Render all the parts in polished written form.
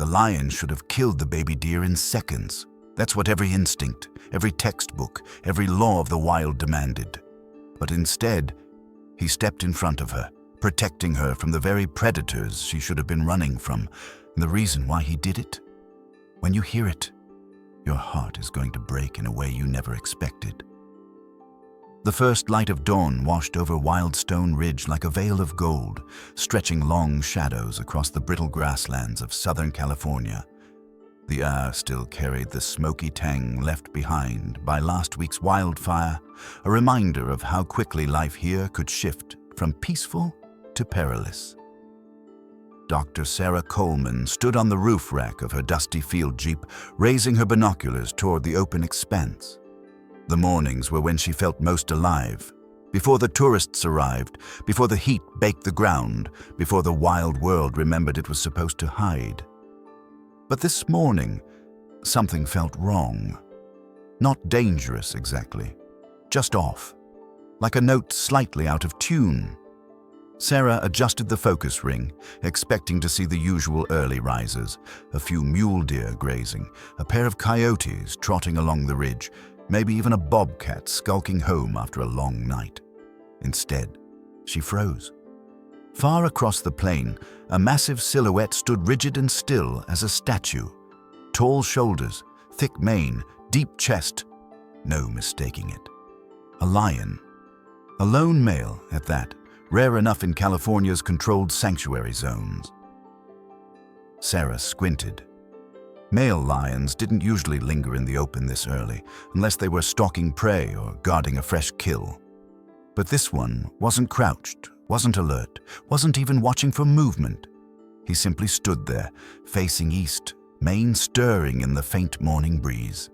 The lion should have killed the baby deer in seconds. That's what every instinct, every textbook, every law of the wild demanded. But instead, he stepped in front of her, protecting her from the very predators she should have been running from. And the reason why he did it? When you hear it, your heart is going to break in a way you never expected. The first light of dawn washed over Wildstone Ridge like a veil of gold, stretching long shadows across the brittle grasslands of Southern California. The air still carried the smoky tang left behind by last week's wildfire, a reminder of how quickly life here could shift from peaceful to perilous. Dr. Sarah Coleman stood on the roof rack of her dusty field jeep, raising her binoculars toward the open expanse. The mornings were when she felt most alive, before the tourists arrived, before the heat baked the ground, before the wild world remembered it was supposed to hide. But this morning, something felt wrong. Not dangerous exactly, just off, like a note slightly out of tune. Sarah adjusted the focus ring, expecting to see the usual early risers, a few mule deer grazing, a pair of coyotes trotting along the ridge, maybe even a bobcat skulking home after a long night. Instead, she froze. Far across the plain, a massive silhouette stood rigid and still as a statue. Tall shoulders, thick mane, deep chest. No mistaking it. A lion. A lone male at that, rare enough in California's controlled sanctuary zones. Sarah squinted. Male lions didn't usually linger in the open this early, unless they were stalking prey or guarding a fresh kill. But this one wasn't crouched, wasn't alert, wasn't even watching for movement. He simply stood there, facing east, mane stirring in the faint morning breeze.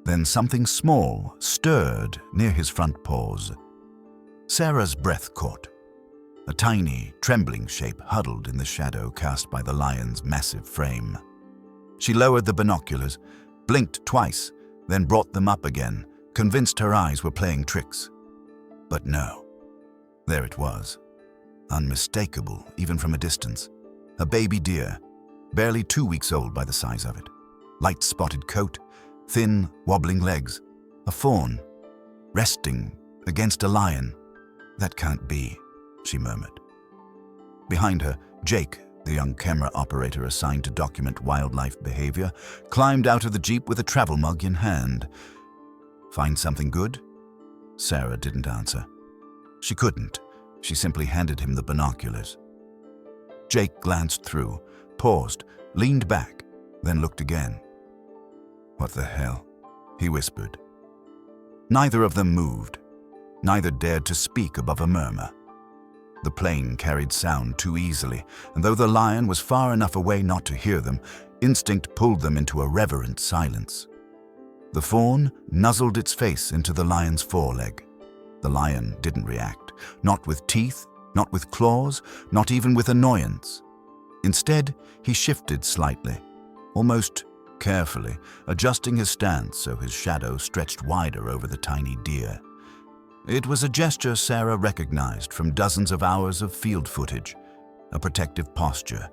Then something small stirred near his front paws. Sarah's breath caught. A tiny, trembling shape huddled in the shadow cast by the lion's massive frame. She lowered the binoculars, blinked twice, then brought them up again, convinced her eyes were playing tricks. But no. There it was. Unmistakable, even from a distance. A baby deer, barely 2 weeks old by the size of it. Light spotted coat, thin, wobbling legs. A fawn, resting against a lion. That can't be, she murmured. Behind her, Jake, the young camera operator assigned to document wildlife behavior, climbed out of the jeep with a travel mug in hand. Find something good? Sarah didn't answer. She couldn't. She simply handed him the binoculars. Jake glanced through, paused, leaned back, then looked again. What the hell? He whispered. Neither of them moved. Neither dared to speak above a murmur. The plane carried sound too easily, and though the lion was far enough away not to hear them, instinct pulled them into a reverent silence. The fawn nuzzled its face into the lion's foreleg. The lion didn't react, not with teeth, not with claws, not even with annoyance. Instead, he shifted slightly, almost carefully, adjusting his stance so his shadow stretched wider over the tiny deer. It was a gesture Sarah recognized from dozens of hours of field footage, a protective posture.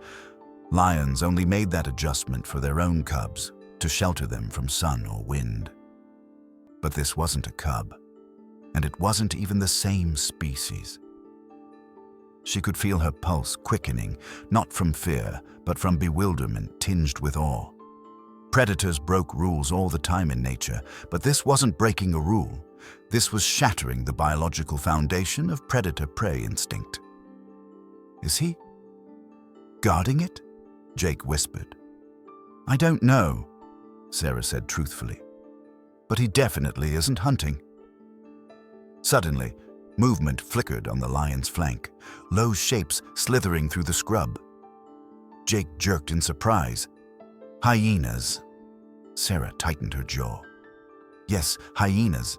Lions only made that adjustment for their own cubs, to shelter them from sun or wind. But this wasn't a cub, and it wasn't even the same species. She could feel her pulse quickening, not from fear, but from bewilderment tinged with awe. Predators broke rules all the time in nature, but this wasn't breaking a rule. This was shattering the biological foundation of predator-prey instinct. Is he guarding it? Jake whispered. I don't know, Sarah said truthfully. But he definitely isn't hunting. Suddenly, movement flickered on the lion's flank, low shapes slithering through the scrub. Jake jerked in surprise. Hyenas. Sarah tightened her jaw. Yes, hyenas.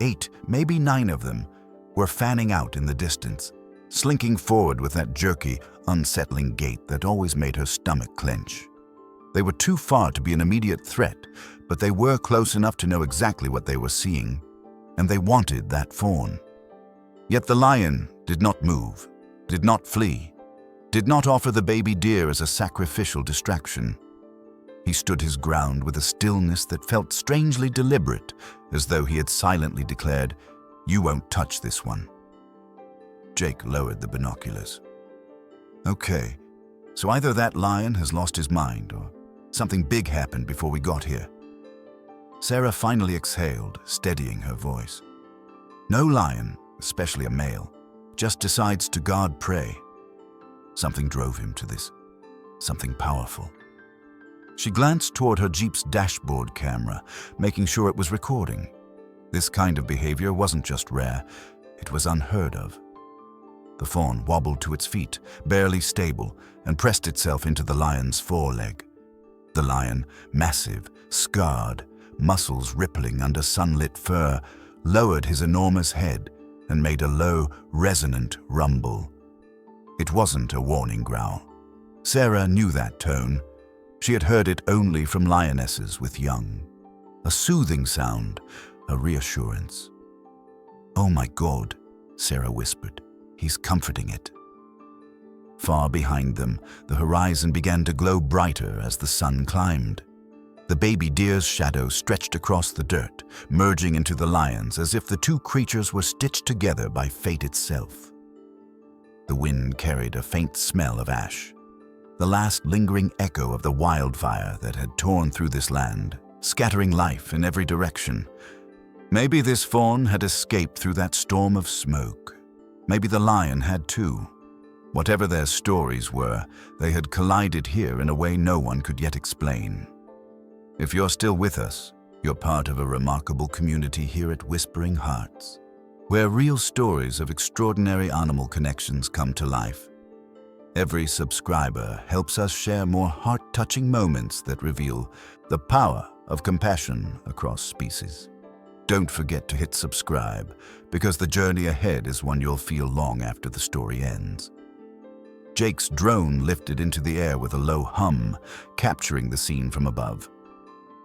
8, maybe 9 of them, were fanning out in the distance, slinking forward with that jerky, unsettling gait that always made her stomach clench. They were too far to be an immediate threat, but they were close enough to know exactly what they were seeing, and they wanted that fawn. Yet the lion did not move, did not flee, did not offer the baby deer as a sacrificial distraction. He stood his ground with a stillness that felt strangely deliberate, as though he had silently declared, "You won't touch this one." Jake lowered the binoculars. "Okay, so either that lion has lost his mind, or something big happened before we got here." Sarah finally exhaled, steadying her voice. "No lion, especially a male, just decides to guard prey. Something drove him to this, something powerful." She glanced toward her Jeep's dashboard camera, making sure it was recording. This kind of behavior wasn't just rare, it was unheard of. The fawn wobbled to its feet, barely stable, and pressed itself into the lion's foreleg. The lion, massive, scarred, muscles rippling under sunlit fur, lowered his enormous head and made a low, resonant rumble. It wasn't a warning growl. Sarah knew that tone. She had heard it only from lionesses with young. A soothing sound, a reassurance. "Oh my God," Sarah whispered. "He's comforting it." Far behind them, the horizon began to glow brighter as the sun climbed. The baby deer's shadow stretched across the dirt, merging into the lion's as if the two creatures were stitched together by fate itself. The wind carried a faint smell of ash, the last lingering echo of the wildfire that had torn through this land, scattering life in every direction. Maybe this fawn had escaped through that storm of smoke. Maybe the lion had too. Whatever their stories were, they had collided here in a way no one could yet explain. If you're still with us, you're part of a remarkable community here at Whispering Hearts, where real stories of extraordinary animal connections come to life. Every subscriber helps us share more heart-touching moments that reveal the power of compassion across species. Don't forget to hit subscribe, because the journey ahead is one you'll feel long after the story ends. Jake's drone lifted into the air with a low hum, capturing the scene from above.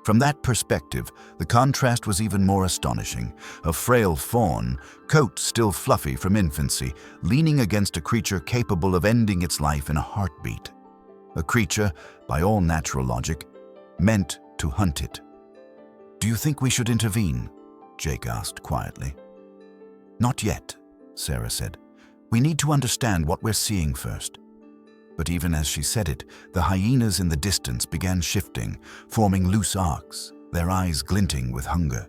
From that perspective, the contrast was even more astonishing. A frail fawn, coat still fluffy from infancy, leaning against a creature capable of ending its life in a heartbeat. A creature, by all natural logic, meant to hunt it. "Do you think we should intervene?" Jake asked quietly. "Not yet," Sarah said. "We need to understand what we're seeing first." But even as she said it, the hyenas in the distance began shifting, forming loose arcs, their eyes glinting with hunger.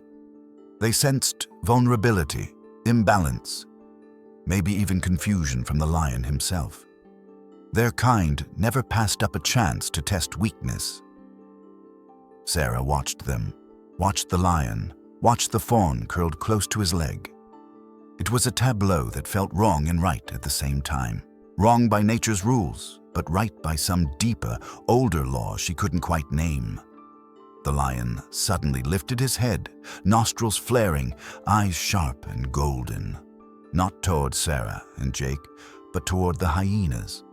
They sensed vulnerability, imbalance, maybe even confusion from the lion himself. Their kind never passed up a chance to test weakness. Sarah watched them, watched the lion, watched the fawn curled close to his leg. It was a tableau that felt wrong and right at the same time. Wrong by nature's rules, but right by some deeper, older law she couldn't quite name. The lion suddenly lifted his head, nostrils flaring, eyes sharp and golden. Not toward Sarah and Jake, but toward the hyenas.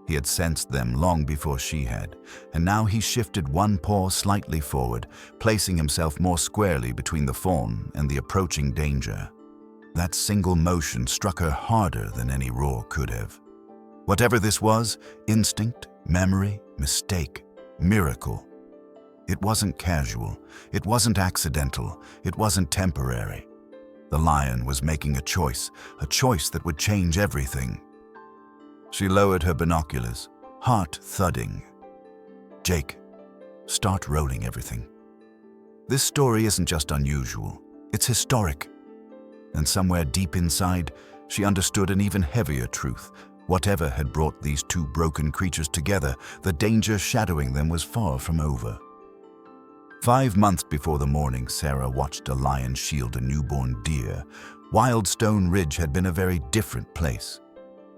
He had sensed them long before she had, and now he shifted one paw slightly forward, placing himself more squarely between the fawn and the approaching danger. That single motion struck her harder than any roar could have. Whatever this was, instinct, memory, mistake, miracle. It wasn't casual, it wasn't accidental, it wasn't temporary. The lion was making a choice that would change everything. She lowered her binoculars, heart thudding. "Jake, start rolling everything. This story isn't just unusual, it's historic." And somewhere deep inside, she understood an even heavier truth. Whatever had brought these two broken creatures together, the danger shadowing them was far from over. 5 months before the morning Sarah watched a lion shield a newborn deer, Wildstone Ridge had been a very different place.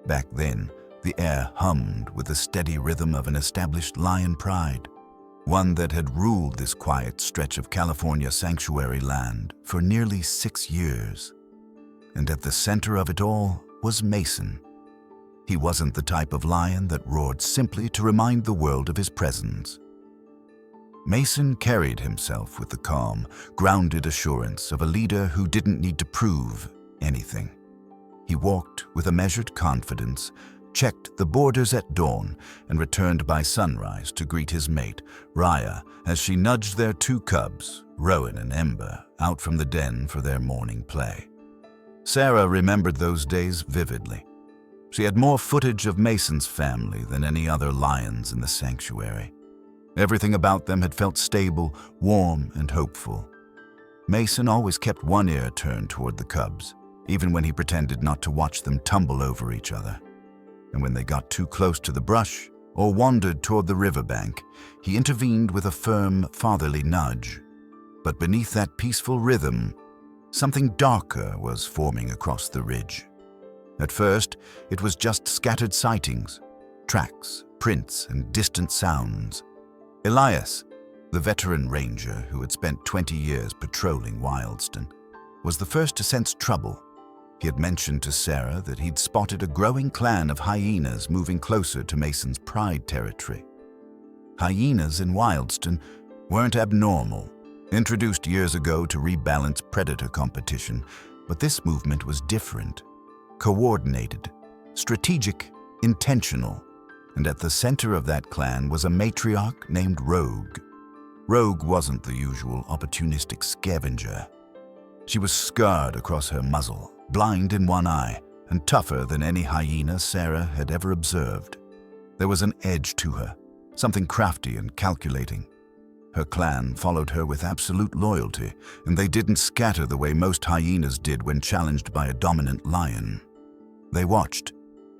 Back then, the air hummed with the steady rhythm of an established lion pride, one that had ruled this quiet stretch of California sanctuary land for nearly 6 years. And at the center of it all was Mason. He wasn't the type of lion that roared simply to remind the world of his presence. Mason carried himself with the calm, grounded assurance of a leader who didn't need to prove anything. He walked with a measured confidence, checked the borders at dawn, and returned by sunrise to greet his mate, Rhea, as she nudged their two cubs, Rowan and Ember, out from the den for their morning play. Sarah remembered those days vividly. She had more footage of Mason's family than any other lions in the sanctuary. Everything about them had felt stable, warm, and hopeful. Mason always kept one ear turned toward the cubs, even when he pretended not to watch them tumble over each other. And when they got too close to the brush or wandered toward the riverbank, he intervened with a firm, fatherly nudge. But beneath that peaceful rhythm, something darker was forming across the ridge. At first, it was just scattered sightings, tracks, prints, and distant sounds. Elias, the veteran ranger who had spent 20 years patrolling Wildstone, was the first to sense trouble. He had mentioned to Sarah that he'd spotted a growing clan of hyenas moving closer to Mason's pride territory. Hyenas in Wildstone weren't abnormal, introduced years ago to rebalance predator competition, but this movement was different, coordinated, strategic, intentional, and at the center of that clan was a matriarch named Rogue. Rogue wasn't the usual opportunistic scavenger. She was scarred across her muzzle, blind in one eye, and tougher than any hyena Sarah had ever observed. There was an edge to her, something crafty and calculating. Her clan followed her with absolute loyalty, and they didn't scatter the way most hyenas did when challenged by a dominant lion. They watched.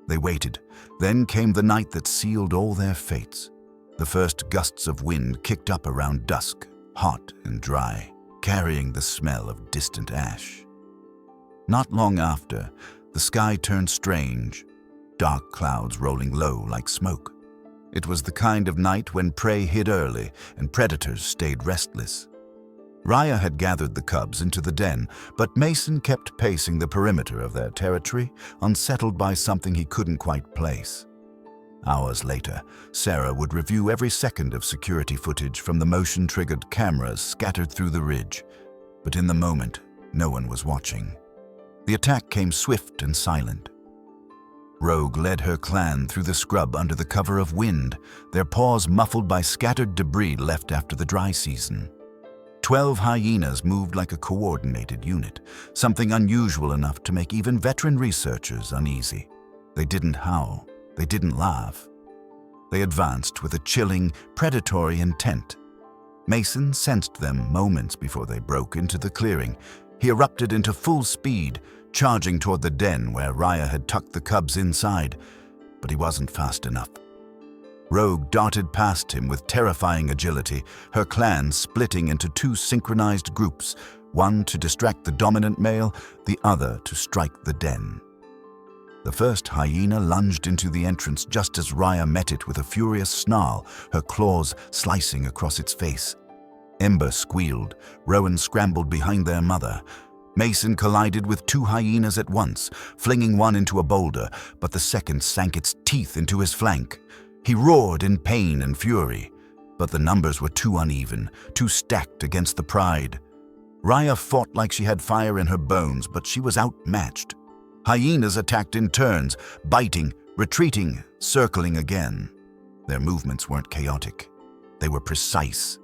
They waited. Then came the night that sealed all their fates. The first gusts of wind kicked up around dusk, hot and dry, carrying the smell of distant ash. Not long after, the sky turned strange, dark clouds rolling low like smoke. It was the kind of night when prey hid early and predators stayed restless. Rhea had gathered the cubs into the den, but Mason kept pacing the perimeter of their territory, unsettled by something he couldn't quite place. Hours later, Sarah would review every second of security footage from the motion-triggered cameras scattered through the ridge, but in the moment, no one was watching. The attack came swift and silent. Rogue led her clan through the scrub under the cover of wind, their paws muffled by scattered debris left after the dry season. 12 hyenas moved like a coordinated unit, something unusual enough to make even veteran researchers uneasy. They didn't howl. They didn't laugh. They advanced with a chilling, predatory intent. Mason sensed them moments before they broke into the clearing. He erupted into full speed, charging toward the den where Rhea had tucked the cubs inside, but he wasn't fast enough. Rogue darted past him with terrifying agility, her clan splitting into two synchronized groups, one to distract the dominant male, the other to strike the den. The first hyena lunged into the entrance just as Rhea met it with a furious snarl, her claws slicing across its face. Ember squealed, Rowan scrambled behind their mother. Mason collided with two hyenas at once, flinging one into a boulder, but the second sank its teeth into his flank. He roared in pain and fury, but the numbers were too uneven, too stacked against the pride. Rhea fought like she had fire in her bones, but she was outmatched. Hyenas attacked in turns, biting, retreating, circling again. Their movements weren't chaotic. They were precise.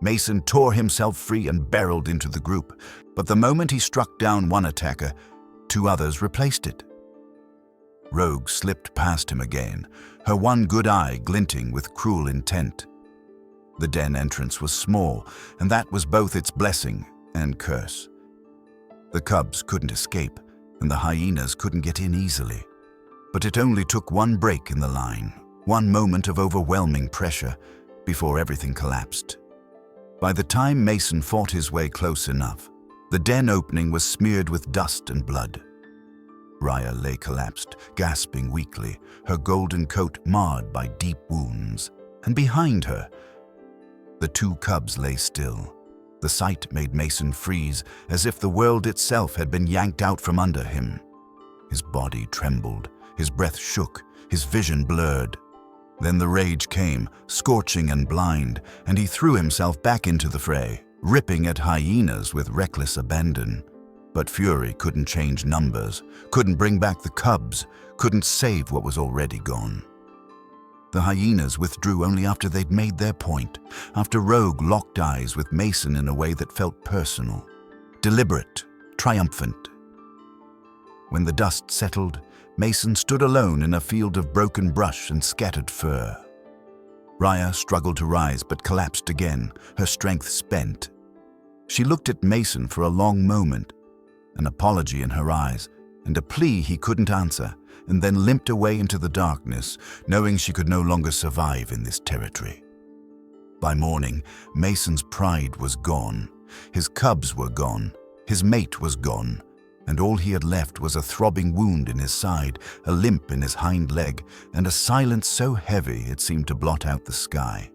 Mason tore himself free and barreled into the group, but the moment he struck down one attacker, two others replaced it. Rogue slipped past him again, her one good eye glinting with cruel intent. The den entrance was small, and that was both its blessing and curse. The cubs couldn't escape, and the hyenas couldn't get in easily. But it only took one break in the line, one moment of overwhelming pressure, before everything collapsed. By the time Mason fought his way close enough, the den opening was smeared with dust and blood. Rhea lay collapsed, gasping weakly, her golden coat marred by deep wounds. And behind her, the two cubs lay still. The sight made Mason freeze, as if the world itself had been yanked out from under him. His body trembled, his breath shook, his vision blurred. Then the rage came, scorching and blind, and he threw himself back into the fray, ripping at hyenas with reckless abandon. But fury couldn't change numbers, couldn't bring back the cubs, couldn't save what was already gone. The hyenas withdrew only after they'd made their point, after Rogue locked eyes with Mason in a way that felt personal, deliberate, triumphant. When the dust settled, Mason stood alone in a field of broken brush and scattered fur. Raya struggled to rise but collapsed again, her strength spent. She looked at Mason for a long moment, an apology in her eyes, and a plea he couldn't answer, and then limped away into the darkness, knowing she could no longer survive in this territory. By morning, Mason's pride was gone, his cubs were gone, his mate was gone, and all he had left was a throbbing wound in his side, a limp in his hind leg, and a silence so heavy it seemed to blot out the sky.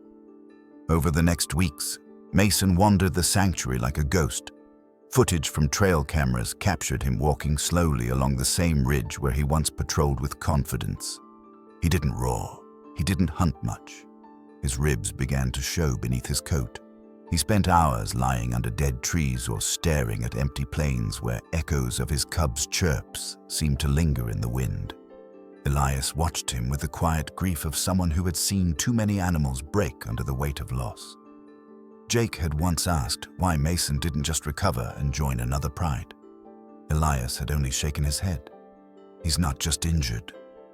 Over the next weeks, Mason wandered the sanctuary like a ghost. Footage from trail cameras captured him walking slowly along the same ridge where he once patrolled with confidence. He didn't roar. He didn't hunt much. His ribs began to show beneath his coat. He spent hours lying under dead trees or staring at empty plains where echoes of his cubs' chirps seemed to linger in the wind. Elias watched him with the quiet grief of someone who had seen too many animals break under the weight of loss. Jake had once asked why Mason didn't just recover and join another pride. Elias had only shaken his head. "He's not just injured,"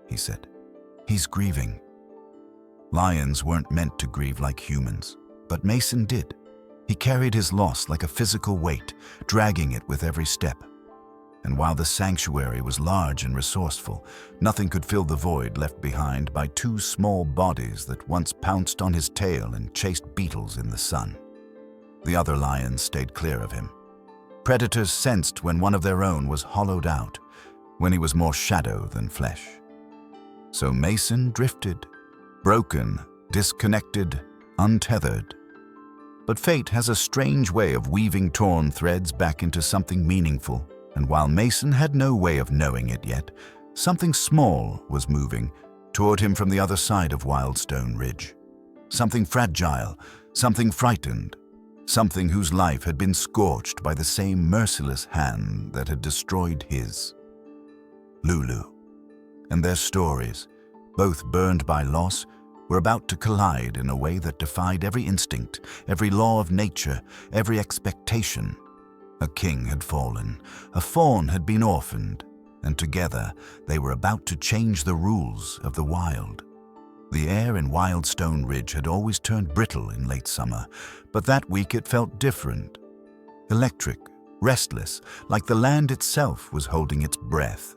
he said. "He's grieving." Lions weren't meant to grieve like humans, but Mason did. He carried his loss like a physical weight, dragging it with every step. And while the sanctuary was large and resourceful, nothing could fill the void left behind by two small bodies that once pounced on his tail and chased beetles in the sun. The other lions stayed clear of him. Predators sensed when one of their own was hollowed out, when he was more shadow than flesh. So Mason drifted, broken, disconnected, untethered. But fate has a strange way of weaving torn threads back into something meaningful, and while Mason had no way of knowing it yet, something small was moving toward him from the other side of Wildstone Ridge. Something fragile, something frightened, something whose life had been scorched by the same merciless hand that had destroyed his. Lulu. And their stories, both burned by loss, were about to collide in a way that defied every instinct, every law of nature, every expectation. A king had fallen, a fawn had been orphaned, and together they were about to change the rules of the wild. The air in Wildstone Ridge had always turned brittle in late summer, but that week it felt different. Electric, restless, like the land itself was holding its breath.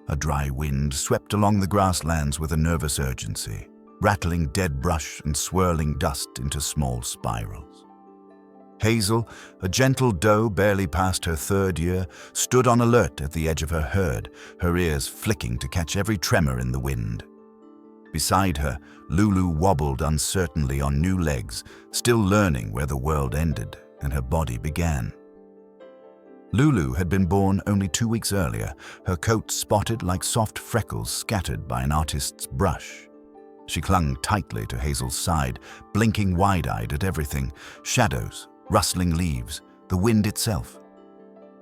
A dry wind swept along the grasslands with a nervous urgency, rattling dead brush and swirling dust into small spirals. Hazel, a gentle doe barely past her 3rd year, stood on alert at the edge of her herd, her ears flicking to catch every tremor in the wind. Beside her, Lulu wobbled uncertainly on new legs, still learning where the world ended and her body began. Lulu had been born only 2 weeks earlier, her coat spotted like soft freckles scattered by an artist's brush. She clung tightly to Hazel's side, blinking wide-eyed at everything, shadows, rustling leaves, the wind itself.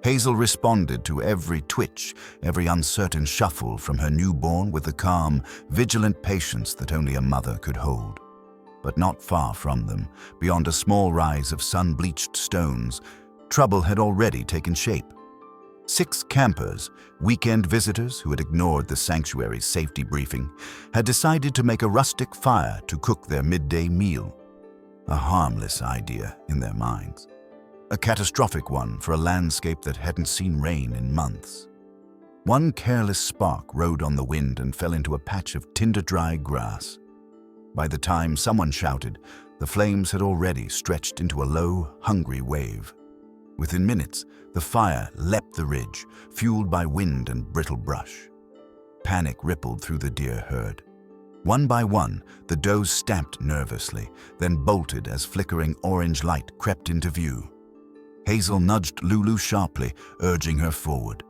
Hazel responded to every twitch, every uncertain shuffle from her newborn with the calm, vigilant patience that only a mother could hold. But not far from them, beyond a small rise of sun-bleached stones, trouble had already taken shape. 6 campers, weekend visitors who had ignored the sanctuary's safety briefing, had decided to make a rustic fire to cook their midday meal. A harmless idea in their minds. A catastrophic one for a landscape that hadn't seen rain in months. One careless spark rode on the wind and fell into a patch of tinder-dry grass. By the time someone shouted, the flames had already stretched into a low, hungry wave. Within minutes, the fire leapt the ridge, fueled by wind and brittle brush. Panic rippled through the deer herd. One by one, the does stamped nervously, then bolted as flickering orange light crept into view. Hazel nudged Lulu sharply, urging her forward.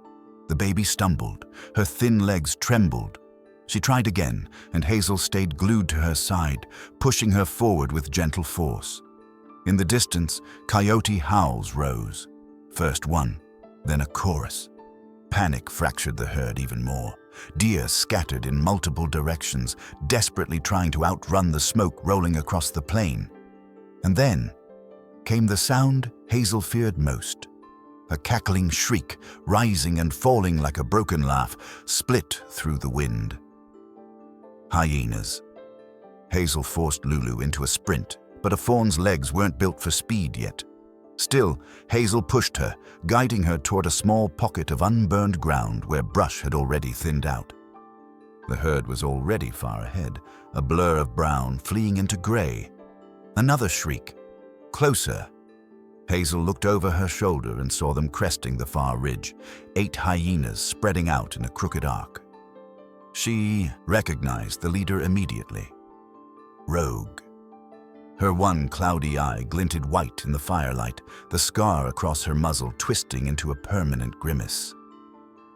The baby stumbled, her thin legs trembled. She tried again, and Hazel stayed glued to her side, pushing her forward with gentle force. In the distance, coyote howls rose. First one, Then a chorus. Panic fractured the herd even more. Deer scattered in multiple directions, desperately trying to outrun the smoke rolling across the plain. And then came the sound Hazel feared most. A cackling shriek, rising and falling like a broken laugh, split through the wind. Hyenas. Hazel forced Lulu into a sprint, but a fawn's legs weren't built for speed yet. Still, Hazel pushed her, guiding her toward a small pocket of unburned ground where brush had already thinned out. The herd was already far ahead, a blur of brown fleeing into gray. Another shriek. Closer. Hazel looked over her shoulder and saw them cresting the far ridge, 8 hyenas spreading out in a crooked arc. She recognized the leader immediately. Rogue. Her one cloudy eye glinted white in the firelight, the scar across her muzzle twisting into a permanent grimace.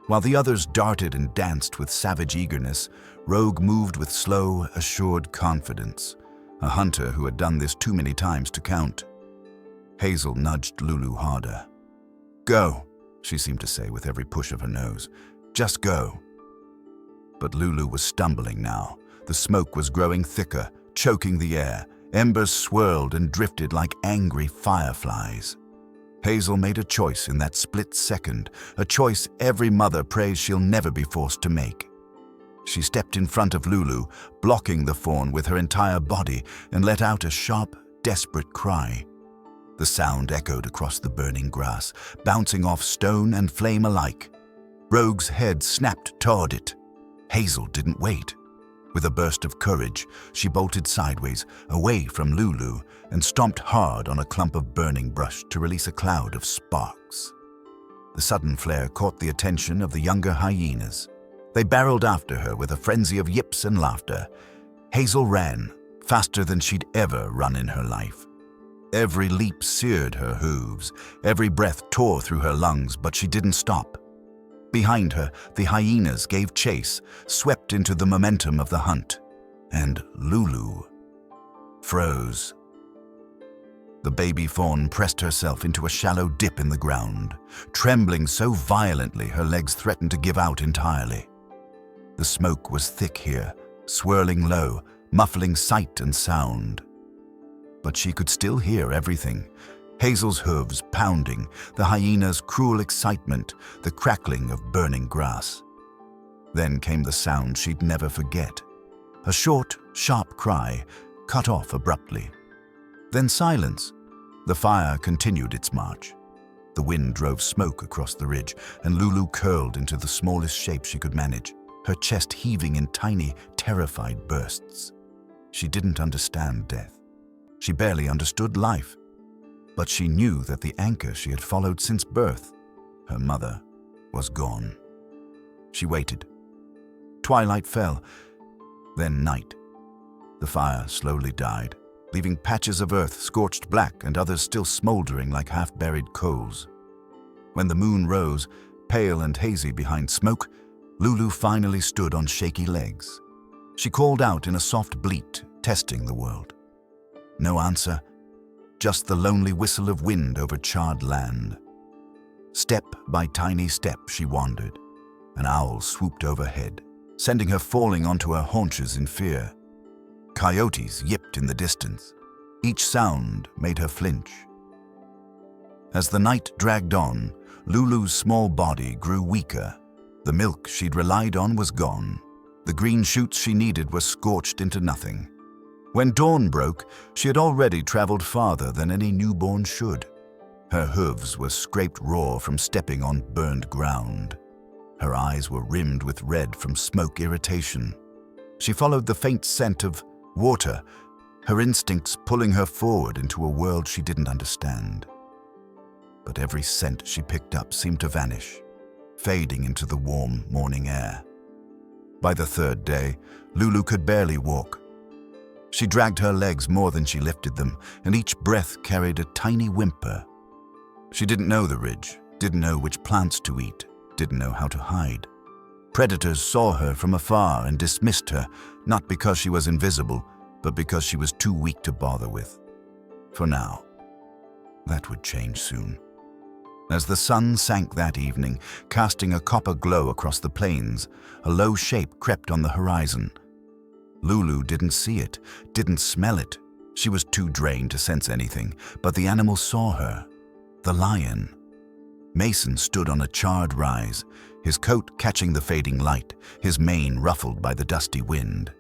While the others darted and danced with savage eagerness, Rogue moved with slow, assured confidence, a hunter who had done this too many times to count. Hazel nudged Lulu harder. "Go," she seemed to say with every push of her nose. "Just go." But Lulu was stumbling now. The smoke was growing thicker, choking the air. Embers swirled and drifted like angry fireflies. Hazel made a choice in that split second, a choice every mother prays she'll never be forced to make. She stepped in front of Lulu, blocking the fawn with her entire body, and let out a sharp, desperate cry. The sound echoed across the burning grass, bouncing off stone and flame alike. Rogue's head snapped toward it. Hazel didn't wait. With a burst of courage, she bolted sideways, away from Lulu, and stomped hard on a clump of burning brush to release a cloud of sparks. The sudden flare caught the attention of the younger hyenas. They barreled after her with a frenzy of yips and laughter. Hazel ran, faster than she'd ever run in her life. Every leap seared her hooves, every breath tore through her lungs, but she didn't stop. Behind her, the hyenas gave chase, swept into the momentum of the hunt, and Lulu froze. The baby fawn pressed herself into a shallow dip in the ground, trembling so violently her legs threatened to give out entirely. The smoke was thick here, swirling low, muffling sight and sound. But she could still hear everything. Hazel's hooves pounding, the hyena's cruel excitement, the crackling of burning grass. Then came the sound she'd never forget. A short, sharp cry, cut off abruptly. Then silence. The fire continued its march. The wind drove smoke across the ridge, and Lulu curled into the smallest shape she could manage, her chest heaving in tiny, terrified bursts. She didn't understand death. She barely understood life. But she knew that the anchor she had followed since birth, her mother, was gone. She waited. Twilight fell, then night. The fire slowly died, leaving patches of earth scorched black and others still smoldering like half-buried coals. When the moon rose, pale and hazy behind smoke, Lulu finally stood on shaky legs. She called out in a soft bleat, testing the world. No answer, just the lonely whistle of wind over charred land. Step by tiny step she wandered. An owl swooped overhead, sending her falling onto her haunches in fear. Coyotes yipped in the distance. Each sound made her flinch. As the night dragged on, Lulu's small body grew weaker. The milk she'd relied on was gone. The green shoots she needed were scorched into nothing. When dawn broke, she had already traveled farther than any newborn should. Her hooves were scraped raw from stepping on burned ground. Her eyes were rimmed with red from smoke irritation. She followed the faint scent of water, her instincts pulling her forward into a world she didn't understand. But every scent she picked up seemed to vanish, fading into the warm morning air. By the third day, Lulu could barely walk. She dragged her legs more than she lifted them, and each breath carried a tiny whimper. She didn't know the ridge, didn't know which plants to eat, didn't know how to hide. Predators saw her from afar and dismissed her, not because she was invisible, but because she was too weak to bother with. For now. That would change soon. As the sun sank that evening, casting a copper glow across the plains, a low shape crept on the horizon. Lulu didn't see it, didn't smell it. She was too drained to sense anything, but the animal saw her. The lion. Mason stood on a charred rise, his coat catching the fading light, his mane ruffled by the dusty wind.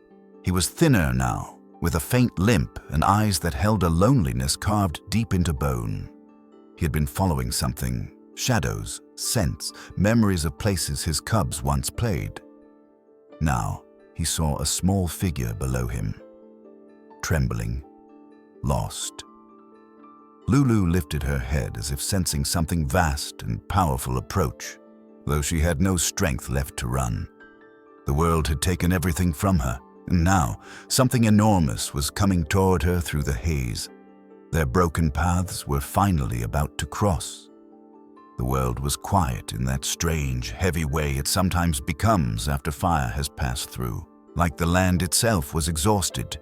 He was thinner now, with a faint limp and eyes that held a loneliness carved deep into bone. He had been following something, shadows, scents, memories of places his cubs once played. Now he saw a small figure below him, trembling, lost. Lulu lifted her head as if sensing something vast and powerful approach, though she had no strength left to run. The world had taken everything from her, and now something enormous was coming toward her through the haze. Their broken paths were finally about to cross. The world was quiet in that strange, heavy way it sometimes becomes after fire has passed through, like the land itself was exhausted.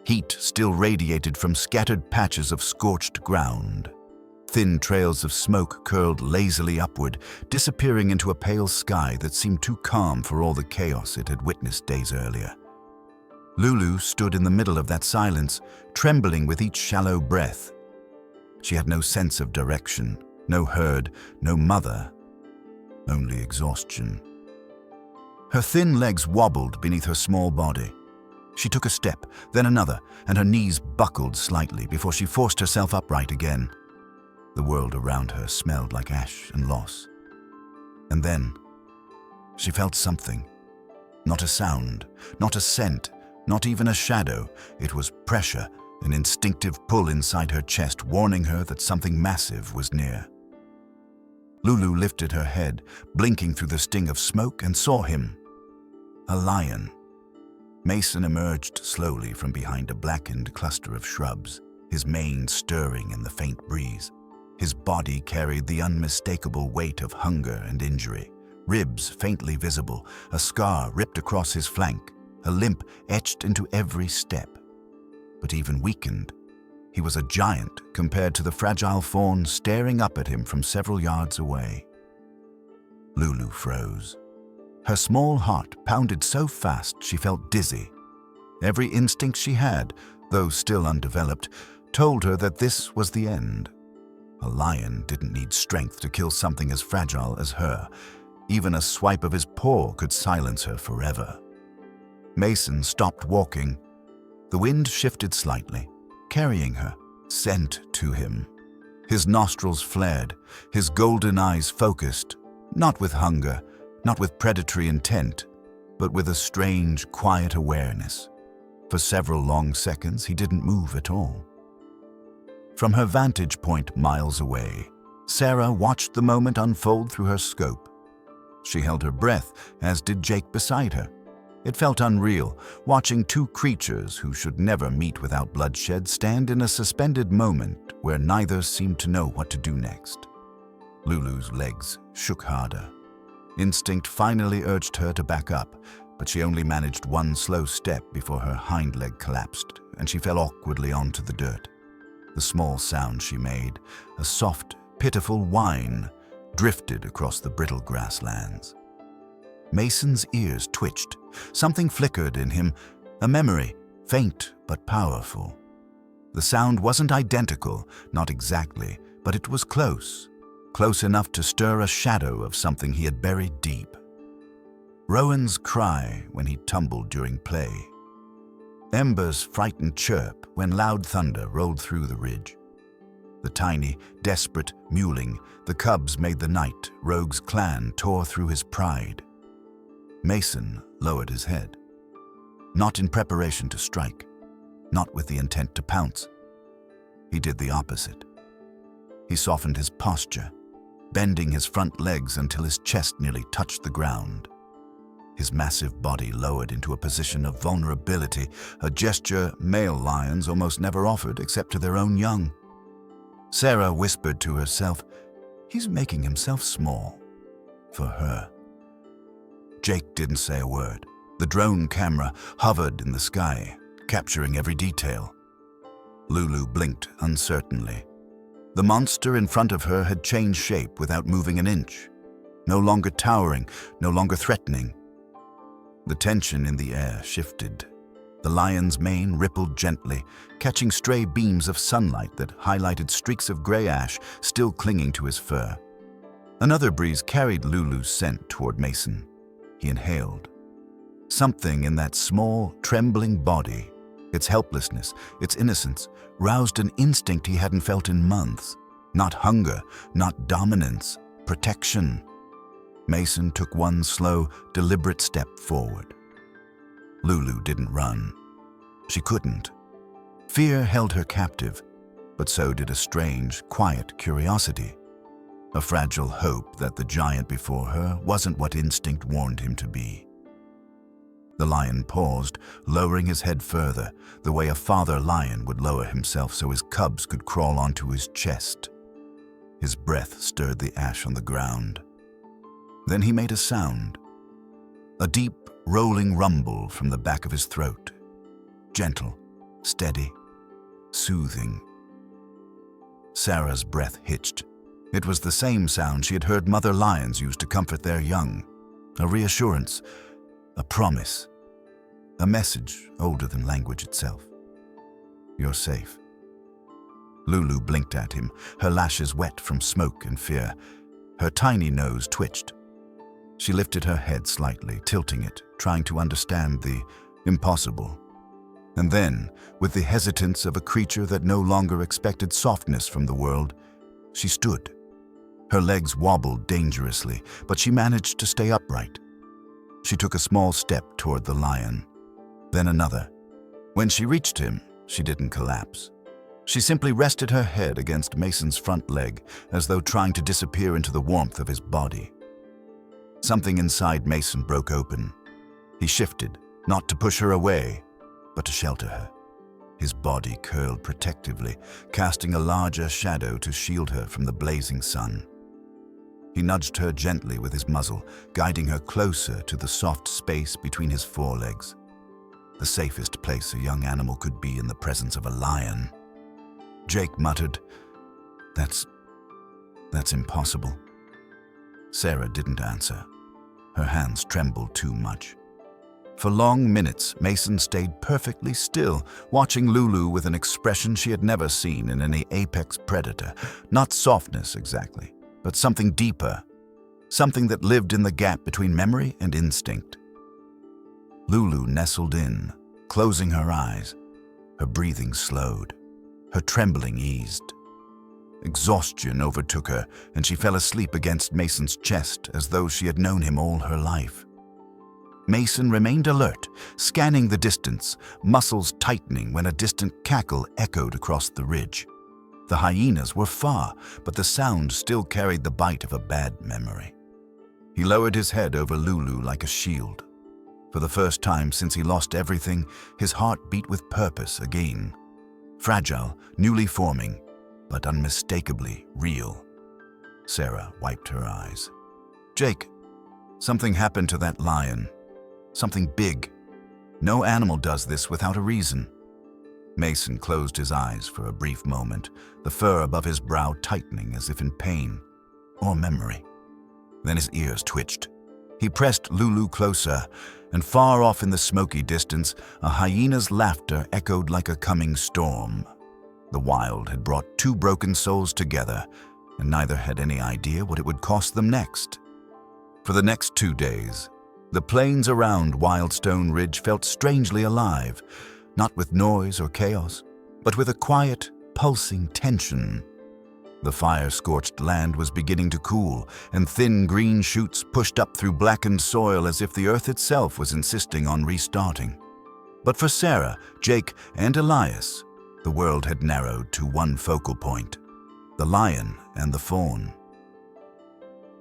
Heat still radiated from scattered patches of scorched ground. Thin trails of smoke curled lazily upward, disappearing into a pale sky that seemed too calm for all the chaos it had witnessed days earlier. Lulu stood in the middle of that silence, trembling with each shallow breath. She had no sense of direction, no herd, no mother, only exhaustion. Her thin legs wobbled beneath her small body. She took a step, then another, and her knees buckled slightly before she forced herself upright again. The world around her smelled like ash and loss. And then she felt something. Not a sound, not a scent, not even a shadow. It was pressure, an instinctive pull inside her chest, warning her that something massive was near. Lulu lifted her head, blinking through the sting of smoke, and saw him. A lion. Mason emerged slowly from behind a blackened cluster of shrubs, his mane stirring in the faint breeze. His body carried the unmistakable weight of hunger and injury, ribs faintly visible, a scar ripped across his flank, a limp etched into every step. But even weakened, he was a giant compared to the fragile fawn staring up at him from several yards away. Lulu froze. Her small heart pounded so fast she felt dizzy. Every instinct she had, though still undeveloped, told her that this was the end. A lion didn't need strength to kill something as fragile as her. Even a swipe of his paw could silence her forever. Mason stopped walking. The wind shifted slightly, carrying her, sent to him. His nostrils flared, his golden eyes focused, not with hunger, not with predatory intent, but with a strange, quiet awareness. For several long seconds, he didn't move at all. From her vantage point miles away, Sarah watched the moment unfold through her scope. She held her breath, as did Jake beside her. It felt unreal, watching two creatures who should never meet without bloodshed stand in a suspended moment where neither seemed to know what to do next. Lulu's legs shook harder. Instinct finally urged her to back up, but she only managed one slow step before her hind leg collapsed and she fell awkwardly onto the dirt. The small sound she made, a soft, pitiful whine, drifted across the brittle grasslands. Mason's ears twitched. Something flickered in him, a memory, faint but powerful. The sound wasn't identical, not exactly, but it was close, close enough to stir a shadow of something he had buried deep. Rowan's cry when he tumbled during play. Ember's frightened chirp when loud thunder rolled through the ridge. The tiny, desperate mewling the cubs made the night Rogue's clan tore through his pride. Mason lowered his head. Not in preparation to strike, not with the intent to pounce. He did the opposite. He softened his posture, bending his front legs until his chest nearly touched the ground. His massive body lowered into a position of vulnerability, a gesture male lions almost never offered except to their own young. Sarah whispered to herself, "He's making himself small." For her. Jake didn't say a word. The drone camera hovered in the sky, capturing every detail. Lulu blinked uncertainly. The monster in front of her had changed shape without moving an inch. No longer towering, no longer threatening. The tension in the air shifted. The lion's mane rippled gently, catching stray beams of sunlight that highlighted streaks of gray ash still clinging to his fur. Another breeze carried Lulu's scent toward Mason. He inhaled. Something in that small, trembling body, its helplessness, its innocence, roused an instinct he hadn't felt in months. Not hunger, not dominance, protection. Mason took one slow, deliberate step forward. Lulu didn't run. She couldn't. Fear held her captive, but so did a strange, quiet curiosity. A fragile hope that the giant before her wasn't what instinct warned him to be. The lion paused, lowering his head further, the way a father lion would lower himself so his cubs could crawl onto his chest. His breath stirred the ash on the ground. Then he made a sound. A deep, rolling rumble from the back of his throat. Gentle, steady, soothing. Sarah's breath hitched. It was the same sound she had heard mother lions use to comfort their young. A reassurance, a promise, a message older than language itself. You're safe. Lulu blinked at him, her lashes wet from smoke and fear. Her tiny nose twitched. She lifted her head slightly, tilting it, trying to understand the impossible. And then, with the hesitance of a creature that no longer expected softness from the world, she stood. Her legs wobbled dangerously, but she managed to stay upright. She took a small step toward the lion, then another. When she reached him, she didn't collapse. She simply rested her head against Mason's front leg, as though trying to disappear into the warmth of his body. Something inside Mason broke open. He shifted, not to push her away, but to shelter her. His body curled protectively, casting a larger shadow to shield her from the blazing sun. He nudged her gently with his muzzle, guiding her closer to the soft space between his forelegs. The safest place a young animal could be in the presence of a lion. Jake muttered, That's impossible." Sarah didn't answer. Her hands trembled too much. For long minutes, Mason stayed perfectly still, watching Lulu with an expression she had never seen in any apex predator. Not softness exactly, but something deeper, something that lived in the gap between memory and instinct. Lulu nestled in, closing her eyes. Her breathing slowed. Her trembling eased. Exhaustion overtook her, and she fell asleep against Mason's chest as though she had known him all her life. Mason remained alert, scanning the distance, muscles tightening when a distant cackle echoed across the ridge. The hyenas were far, but the sound still carried the bite of a bad memory. He lowered his head over Lulu like a shield. For the first time since he lost everything, his heart beat with purpose again. Fragile, newly forming, but unmistakably real. Sarah wiped her eyes. "Jake, something happened to that lion. Something big. No animal does this without a reason." Mason closed his eyes for a brief moment, the fur above his brow tightening as if in pain or memory. Then his ears twitched. He pressed Lulu closer, and far off in the smoky distance, a hyena's laughter echoed like a coming storm. The wild had brought two broken souls together, and neither had any idea what it would cost them next. For the next 2 days, the plains around Wildstone Ridge felt strangely alive, not with noise or chaos, but with a quiet, pulsing tension. The fire-scorched land was beginning to cool, and thin green shoots pushed up through blackened soil as if the earth itself was insisting on restarting. But for Sarah, Jake, and Elias, the world had narrowed to one focal point: the lion and the fawn.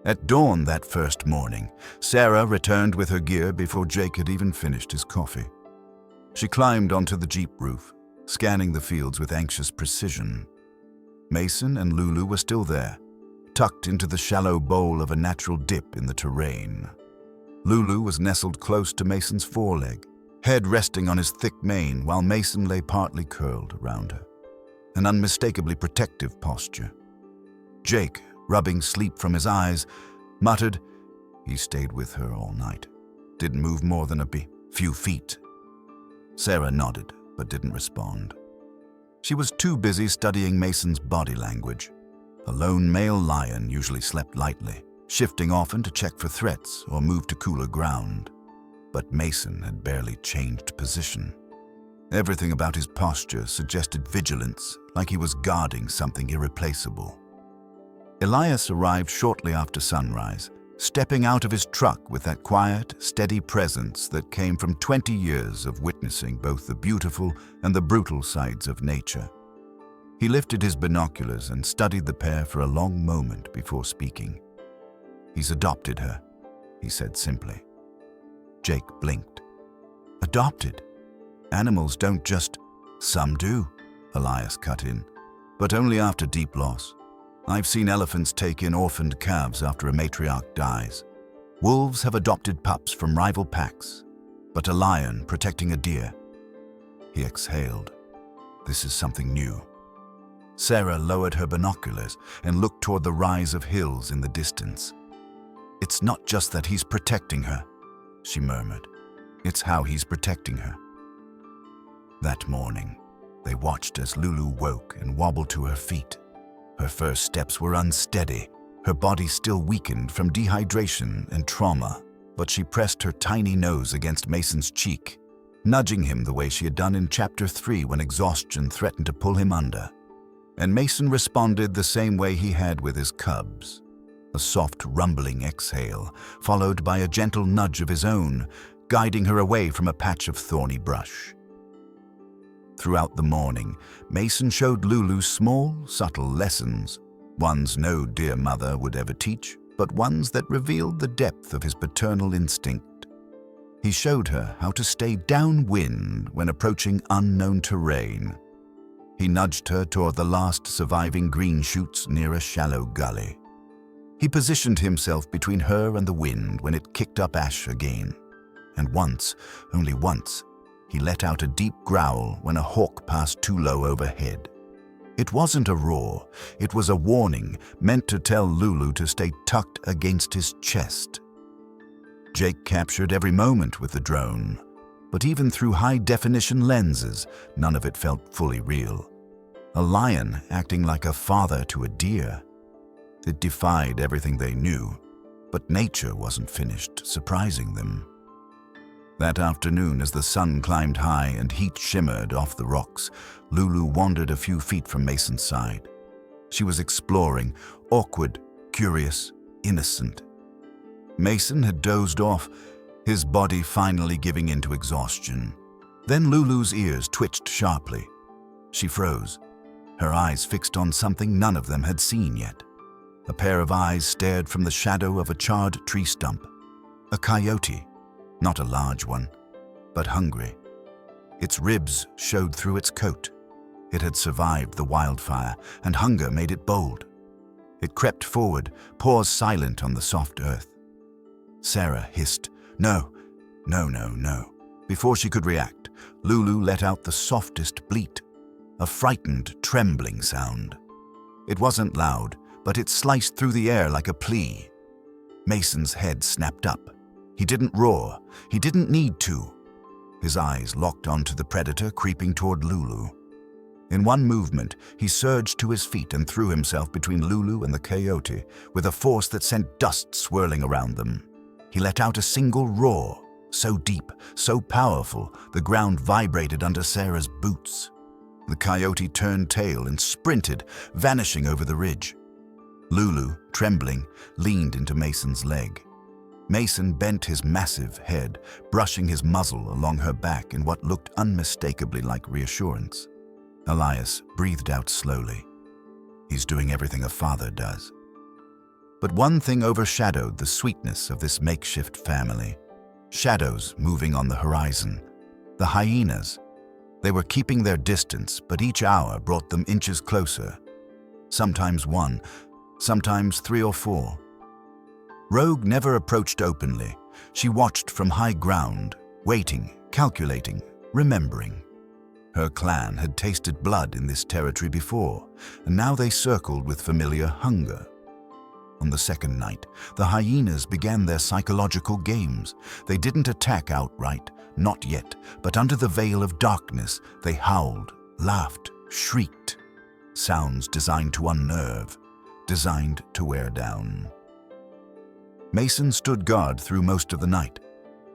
At dawn that first morning, Sarah returned with her gear before Jake had even finished his coffee. She climbed onto the Jeep roof, scanning the fields with anxious precision. Mason and Lulu were still there, tucked into the shallow bowl of a natural dip in the terrain. Lulu was nestled close to Mason's foreleg, head resting on his thick mane while Mason lay partly curled around her. An unmistakably protective posture, Jake, rubbing sleep from his eyes, muttered, "He stayed with her all night. Didn't move more than a few feet." Sarah nodded, but didn't respond. She was too busy studying Mason's body language. A lone male lion usually slept lightly, shifting often to check for threats or move to cooler ground. But Mason had barely changed position. Everything about his posture suggested vigilance, like he was guarding something irreplaceable. Elias arrived shortly after sunrise, stepping out of his truck with that quiet, steady presence that came from 20 years of witnessing both the beautiful and the brutal sides of nature. He lifted his binoculars and studied the pair for a long moment before speaking. "He's adopted her," he said simply. Jake blinked. "Adopted? Animals don't just—" "Some do," Elias cut in, "but only after deep loss. I've seen elephants take in orphaned calves after a matriarch dies. Wolves have adopted pups from rival packs, but a lion protecting a deer." He exhaled. "This is something new." Sarah lowered her binoculars and looked toward the rise of hills in the distance. "It's not just that he's protecting her," she murmured. "It's how he's protecting her." That morning, they watched as Lulu woke and wobbled to her feet. Her first steps were unsteady, her body still weakened from dehydration and trauma, but she pressed her tiny nose against Mason's cheek, nudging him the way she had done in Chapter 3 when exhaustion threatened to pull him under. And Mason responded the same way he had with his cubs. A soft rumbling exhale, followed by a gentle nudge of his own, guiding her away from a patch of thorny brush. Throughout the morning, Mason showed Lulu small, subtle lessons, ones no dear mother would ever teach, but ones that revealed the depth of his paternal instinct. He showed her how to stay downwind when approaching unknown terrain. He nudged her toward the last surviving green shoots near a shallow gully. He positioned himself between her and the wind when it kicked up ash again. And once, only once, he let out a deep growl when a hawk passed too low overhead. It wasn't a roar, it was a warning meant to tell Lulu to stay tucked against his chest. Jake captured every moment with the drone, but even through high-definition lenses, none of it felt fully real. A lion acting like a father to a deer. It defied everything they knew, but nature wasn't finished surprising them. That afternoon, as the sun climbed high and heat shimmered off the rocks, Lulu wandered a few feet from Mason's side. She was exploring, awkward, curious, innocent. Mason had dozed off, his body finally giving in to exhaustion. Then Lulu's ears twitched sharply. She froze, her eyes fixed on something none of them had seen yet. A pair of eyes stared from the shadow of a charred tree stump. A coyote. Not a large one, but hungry. Its ribs showed through its coat. It had survived the wildfire, and hunger made it bold. It crept forward, paws silent on the soft earth. Sarah hissed, "No, no, no, no." Before she could react, Lulu let out the softest bleat, a frightened, trembling sound. It wasn't loud, but it sliced through the air like a plea. Mason's head snapped up. He didn't roar. He didn't need to. His eyes locked onto the predator creeping toward Lulu. In one movement, he surged to his feet and threw himself between Lulu and the coyote with a force that sent dust swirling around them. He let out a single roar, so deep, so powerful, the ground vibrated under Sarah's boots. The coyote turned tail and sprinted, vanishing over the ridge. Lulu, trembling, leaned into Mason's leg. Mason bent his massive head, brushing his muzzle along her back in what looked unmistakably like reassurance. Elias breathed out slowly. He's doing everything a father does. But one thing overshadowed the sweetness of this makeshift family. Shadows moving on the horizon. The hyenas. They were keeping their distance, but each hour brought them inches closer. Sometimes one, sometimes 3 or 4. Rogue never approached openly. She watched from high ground, waiting, calculating, remembering. Her clan had tasted blood in this territory before, and now they circled with familiar hunger. On the second night, the hyenas began their psychological games. They didn't attack outright, not yet, but under the veil of darkness, they howled, laughed, shrieked. Sounds designed to unnerve, designed to wear down. Mason stood guard through most of the night.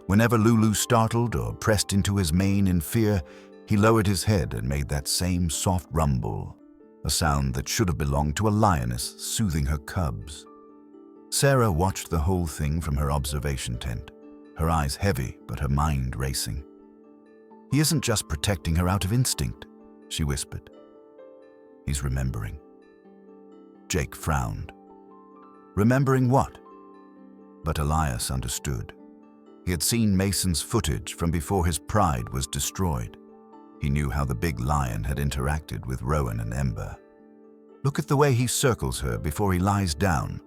Whenever Lulu startled or pressed into his mane in fear, he lowered his head and made that same soft rumble, a sound that should have belonged to a lioness soothing her cubs. Sarah watched the whole thing from her observation tent, her eyes heavy but her mind racing. "He isn't just protecting her out of instinct," she whispered. "He's remembering." Jake frowned. Remembering what? But Elias understood. He had seen Mason's footage from before his pride was destroyed. He knew how the big lion had interacted with Rowan and Ember. "Look at the way he circles her before he lies down,"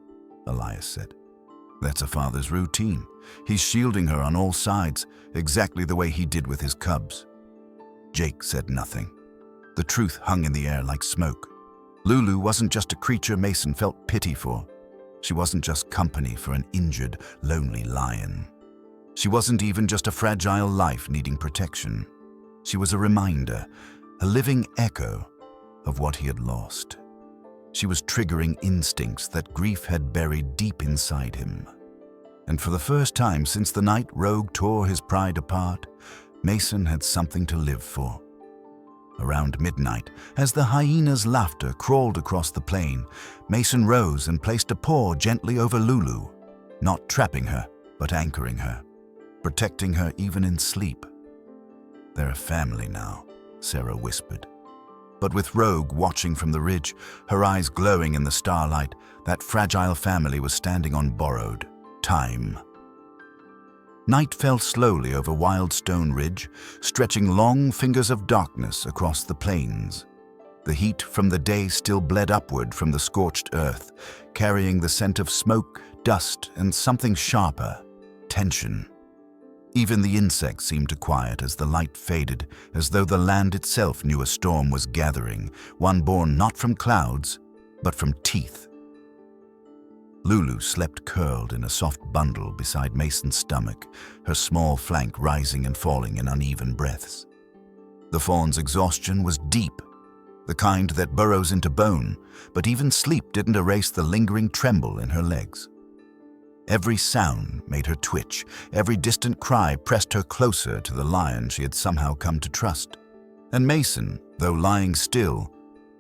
Elias said. "That's a father's routine. He's shielding her on all sides, exactly the way he did with his cubs." Jake said nothing. The truth hung in the air like smoke. Lulu wasn't just a creature Mason felt pity for. She wasn't just company for an injured, lonely lion. She wasn't even just a fragile life needing protection. She was a reminder, a living echo of what he had lost. She was triggering instincts that grief had buried deep inside him. And for the first time since the night Rogue tore his pride apart, Mason had something to live for. Around midnight, as the hyena's laughter crawled across the plain, Mason rose and placed a paw gently over Lulu, not trapping her, but anchoring her, protecting her even in sleep. "They're a family now," Sarah whispered. But with Rogue watching from the ridge, her eyes glowing in the starlight, that fragile family was standing on borrowed time. Night fell slowly over Wildstone Ridge, stretching long fingers of darkness across the plains. The heat from the day still bled upward from the scorched earth, carrying the scent of smoke, dust, and something sharper, tension. Even the insects seemed to quiet as the light faded, as though the land itself knew a storm was gathering, one born not from clouds, but from teeth. Lulu slept curled in a soft bundle beside Mason's stomach, her small flank rising and falling in uneven breaths. The fawn's exhaustion was deep, the kind that burrows into bone, but even sleep didn't erase the lingering tremble in her legs. Every sound made her twitch, every distant cry pressed her closer to the lion she had somehow come to trust. And Mason, though lying still,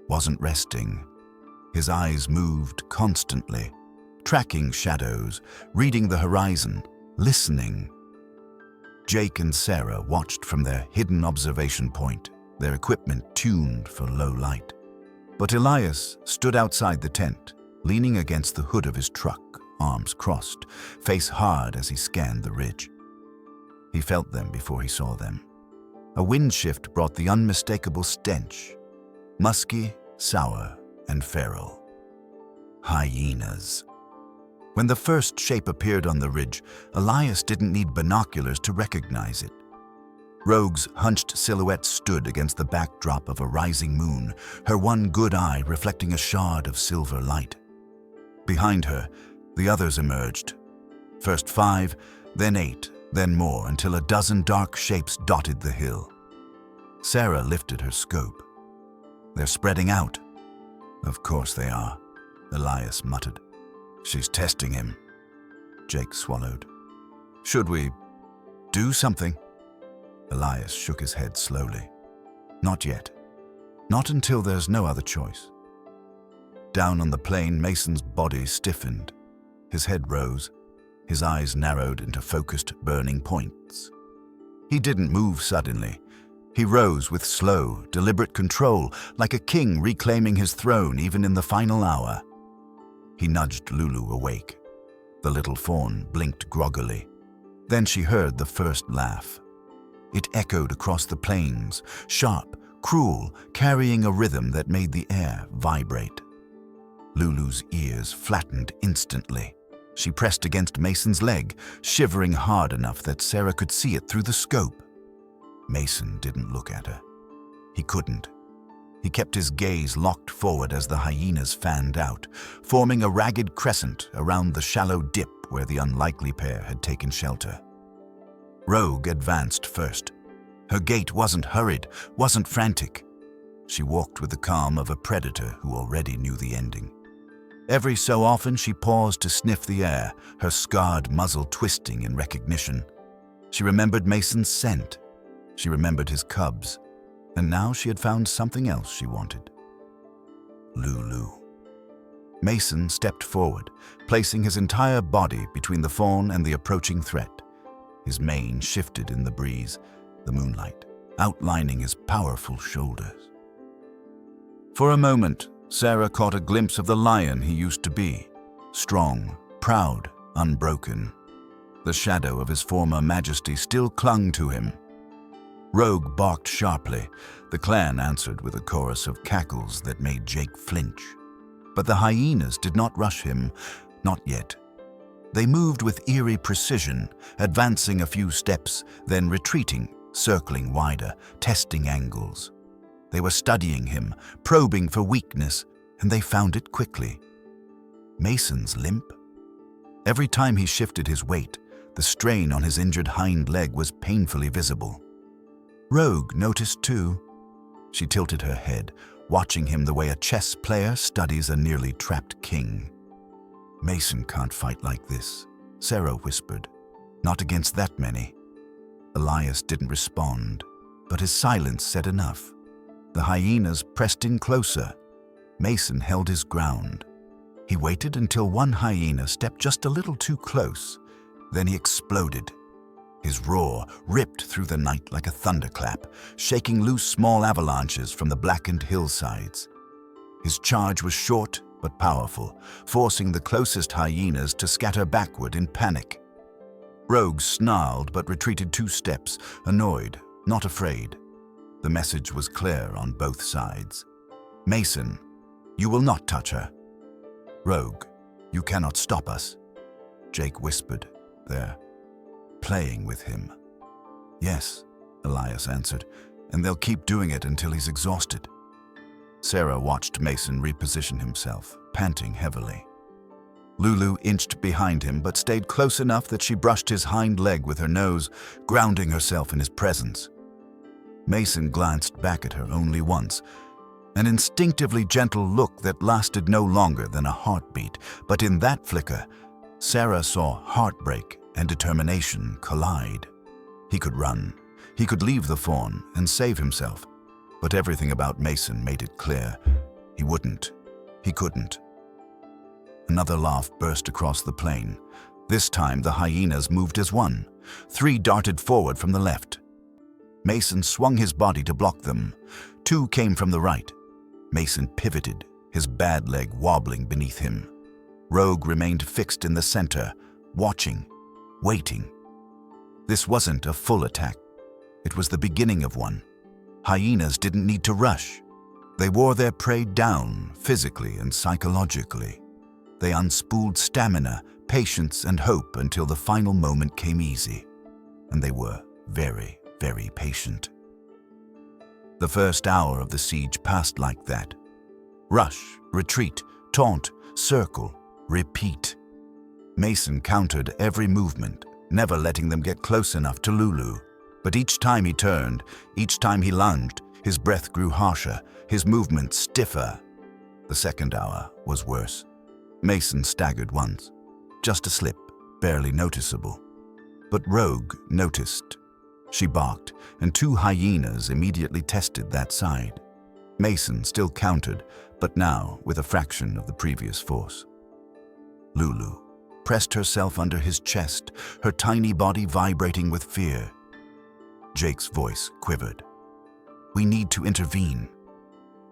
wasn't resting. His eyes moved constantly, tracking shadows, reading the horizon, listening. Jake and Sarah watched from their hidden observation point, their equipment tuned for low light. But Elias stood outside the tent, leaning against the hood of his truck, arms crossed, face hard as he scanned the ridge. He felt them before he saw them. A wind shift brought the unmistakable stench, musky, sour, and feral. Hyenas. When the first shape appeared on the ridge, Elias didn't need binoculars to recognize it. Rogue's hunched silhouette stood against the backdrop of a rising moon, her one good eye reflecting a shard of silver light. Behind her, the others emerged. First 5, then 8, then more, until a dozen dark shapes dotted the hill. Sarah lifted her scope. "They're spreading out." "Of course they are," Elias muttered. "She's testing him." Jake swallowed. "Should we do something?" Elias shook his head slowly. "Not yet. Not until there's no other choice." Down on the plain, Mason's body stiffened. His head rose, his eyes narrowed into focused, burning points. He didn't move suddenly. He rose with slow, deliberate control, like a king reclaiming his throne even in the final hour. He nudged Lulu awake. The little fawn blinked groggily. Then she heard the first laugh. It echoed across the plains, sharp, cruel, carrying a rhythm that made the air vibrate. Lulu's ears flattened instantly. She pressed against Mason's leg, shivering hard enough that Sarah could see it through the scope. Mason didn't look at her. He couldn't. He kept his gaze locked forward as the hyenas fanned out, forming a ragged crescent around the shallow dip where the unlikely pair had taken shelter. Rogue advanced first. Her gait wasn't hurried, wasn't frantic. She walked with the calm of a predator who already knew the ending. Every so often she paused to sniff the air, her scarred muzzle twisting in recognition. She remembered Mason's scent. She remembered his cubs. And now she had found something else she wanted. Lulu. Mason stepped forward, placing his entire body between the fawn and the approaching threat. His mane shifted in the breeze, the moonlight, outlining his powerful shoulders. For a moment, Sarah caught a glimpse of the lion he used to be, strong, proud, unbroken. The shadow of his former majesty still clung to him. Rogue barked sharply. The clan answered with a chorus of cackles that made Jake flinch. But the hyenas did not rush him, not yet. They moved with eerie precision, advancing a few steps, then retreating, circling wider, testing angles. They were studying him, probing for weakness, and they found it quickly. Mason's limp? Every time he shifted his weight, the strain on his injured hind leg was painfully visible. Rogue noticed too. She tilted her head, watching him the way a chess player studies a nearly trapped king. Mason can't fight like this, Sarah whispered. Not against that many. Elias didn't respond, but his silence said enough. The hyenas pressed in closer. Mason held his ground. He waited until one hyena stepped just a little too close. Then he exploded. His roar ripped through the night like a thunderclap, shaking loose small avalanches from the blackened hillsides. His charge was short but powerful, forcing the closest hyenas to scatter backward in panic. Rogue snarled but retreated 2 steps, annoyed, not afraid. The message was clear on both sides. Mason, you will not touch her. Rogue, you cannot stop us. Jake whispered, there, playing with him. Yes, Elias answered, and they'll keep doing it until he's exhausted. Sarah watched Mason reposition himself, panting heavily. Lulu inched behind him but stayed close enough that she brushed his hind leg with her nose, grounding herself in his presence. Mason glanced back at her only once, an instinctively gentle look that lasted no longer than a heartbeat, but in that flicker, Sarah saw heartbreak and determination collide. He could run, he could leave the fawn and save himself, but everything about Mason made it clear. He wouldn't, he couldn't. Another laugh burst across the plain. This time the hyenas moved as one. 3 darted forward from the left. Mason swung his body to block them. 2 came from the right. Mason pivoted, his bad leg wobbling beneath him. Rogue remained fixed in the center, watching, waiting. This wasn't a full attack. It was the beginning of one. Hyenas didn't need to rush. They wore their prey down, physically and psychologically. They unspooled stamina, patience, and hope until the final moment came easy. And they were very, very patient. The first hour of the siege passed like that. Rush, retreat, taunt, circle, repeat. Mason countered every movement, never letting them get close enough to Lulu. But each time he turned, each time he lunged, his breath grew harsher, his movement stiffer. The second hour was worse. Mason staggered once. Just a slip, barely noticeable. But Rogue noticed. She barked, and 2 hyenas immediately tested that side. Mason still countered, but now with a fraction of the previous force. Lulu pressed herself under his chest, her tiny body vibrating with fear. Jake's voice quivered. We need to intervene.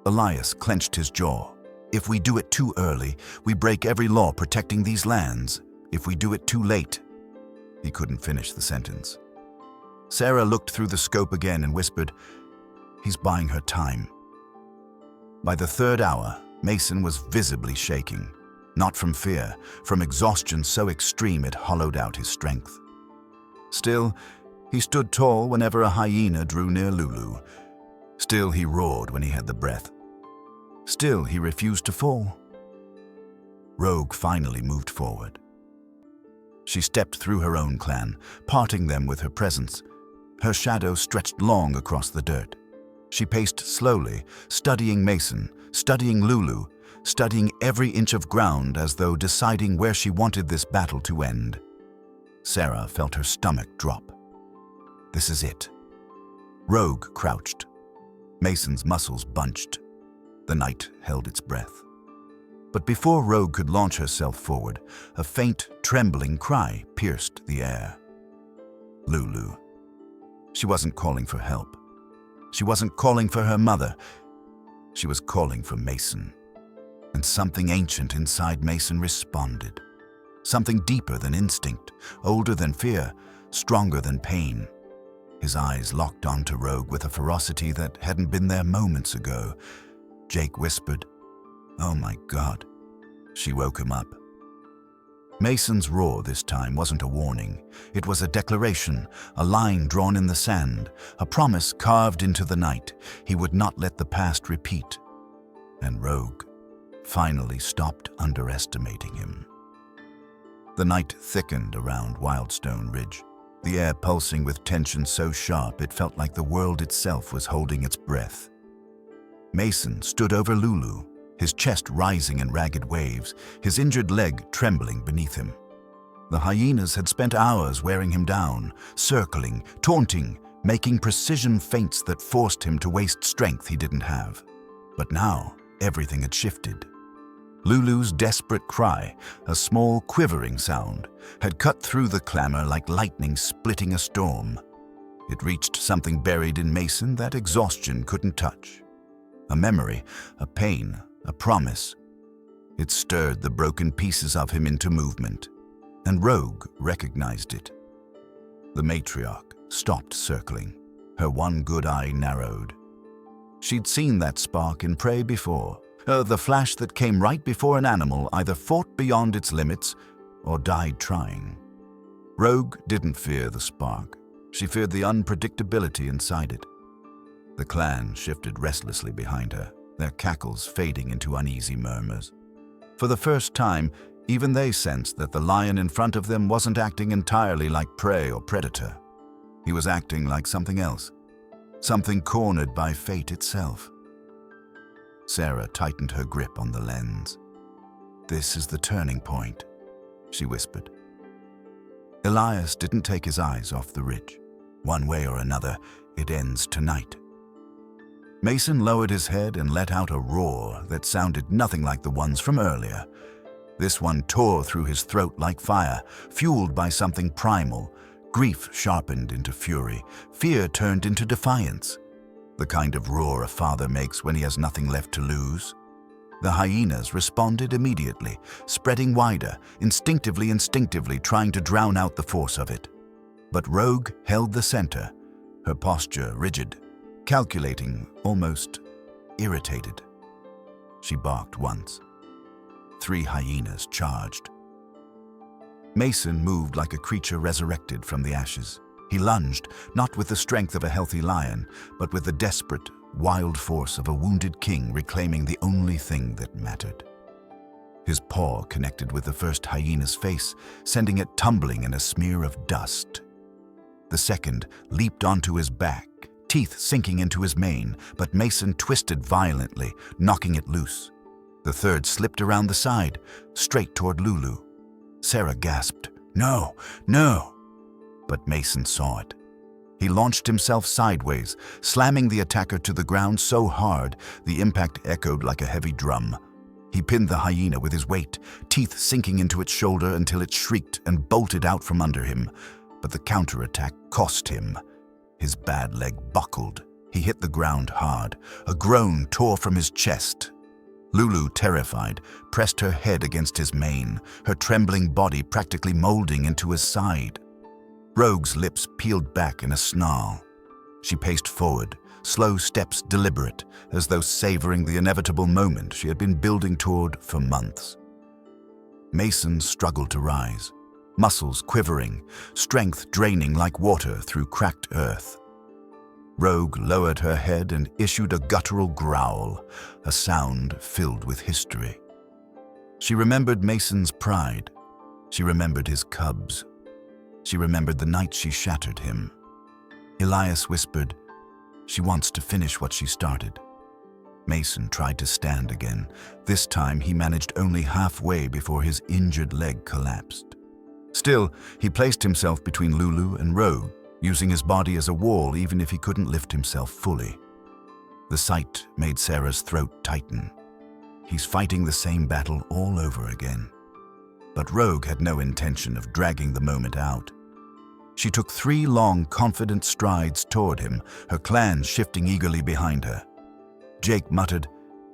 Elias clenched his jaw. If we do it too early, we break every law protecting these lands. If we do it too late. He couldn't finish the sentence. Sarah looked through the scope again and whispered, he's buying her time. By the 3rd hour, Mason was visibly shaking. Not from fear, from exhaustion so extreme it hollowed out his strength. Still, he stood tall whenever a hyena drew near Lulu. Still he roared when he had the breath. Still he refused to fall. Rogue finally moved forward. She stepped through her own clan, parting them with her presence. Her shadow stretched long across the dirt. She paced slowly, studying Mason, studying Lulu, studying every inch of ground as though deciding where she wanted this battle to end. Sarah felt her stomach drop. This is it. Rogue crouched. Mason's muscles bunched. The night held its breath. But before Rogue could launch herself forward, a faint, trembling cry pierced the air. Lulu. She wasn't calling for help. She wasn't calling for her mother. She was calling for Mason. And something ancient inside Mason responded. Something deeper than instinct, older than fear, stronger than pain. His eyes locked onto Rogue with a ferocity that hadn't been there moments ago. Jake whispered, "Oh my God." She woke him up. Mason's roar this time wasn't a warning. It was a declaration, a line drawn in the sand, a promise carved into the night. He would not let the past repeat. And Rogue finally stopped underestimating him. The night thickened around Wildstone Ridge, the air pulsing with tension so sharp it felt like the world itself was holding its breath. Mason stood over Lulu, his chest rising in ragged waves, his injured leg trembling beneath him. The hyenas had spent hours wearing him down, circling, taunting, making precision feints that forced him to waste strength he didn't have. But now, everything had shifted. Lulu's desperate cry, a small quivering sound, had cut through the clamor like lightning splitting a storm. It reached something buried in Mason that exhaustion couldn't touch. A memory, a pain, a promise. It stirred the broken pieces of him into movement, and Rogue recognized it. The matriarch stopped circling, her one good eye narrowed. She'd seen that spark in prey before, the flash that came right before an animal either fought beyond its limits or died trying. Rogue didn't fear the spark. She feared the unpredictability inside it. The clan shifted restlessly behind her, their cackles fading into uneasy murmurs. For the first time, even they sensed that the lion in front of them wasn't acting entirely like prey or predator. He was acting like something else, something cornered by fate itself. Sarah tightened her grip on the lens. "This is the turning point," she whispered. Elias didn't take his eyes off the ridge. One way or another, it ends tonight. Mason lowered his head and let out a roar that sounded nothing like the ones from earlier. This one tore through his throat like fire, fueled by something primal. Grief sharpened into fury, fear turned into defiance. The kind of roar a father makes when he has nothing left to lose. The hyenas responded immediately, spreading wider, instinctively trying to drown out the force of it. But Rogue held the center, her posture rigid, calculating, almost irritated. She barked once. 3 hyenas charged. Mason moved like a creature resurrected from the ashes. He lunged, not with the strength of a healthy lion, but with the desperate, wild force of a wounded king reclaiming the only thing that mattered. His paw connected with the first hyena's face, sending it tumbling in a smear of dust. The second leaped onto his back, teeth sinking into his mane, but Mason twisted violently, knocking it loose. The third slipped around the side, straight toward Lulu. Sarah gasped, "No, no!" But Mason saw it. He launched himself sideways, slamming the attacker to the ground so hard the impact echoed like a heavy drum. He pinned the hyena with his weight, teeth sinking into its shoulder until it shrieked and bolted out from under him. But the counterattack cost him. His bad leg buckled. He hit the ground hard. A groan tore from his chest. Lulu, terrified, pressed her head against his mane, her trembling body practically molding into his side. Rogue's lips peeled back in a snarl. She paced forward, slow steps deliberate, as though savoring the inevitable moment she had been building toward for months. Mason struggled to rise, muscles quivering, strength draining like water through cracked earth. Rogue lowered her head and issued a guttural growl, a sound filled with history. She remembered Mason's pride. She remembered his cubs. She remembered the night she shattered him. Hyenas whispered, "She wants to finish what she started." Mason tried to stand again. This time he managed only halfway before his injured leg collapsed. Still, he placed himself between Lulu and Rogue, using his body as a wall even if he couldn't lift himself fully. The sight made Sarah's throat tighten. He's fighting the same battle all over again. But Rogue had no intention of dragging the moment out. She took 3 long, confident strides toward him, her clan shifting eagerly behind her. Jake muttered,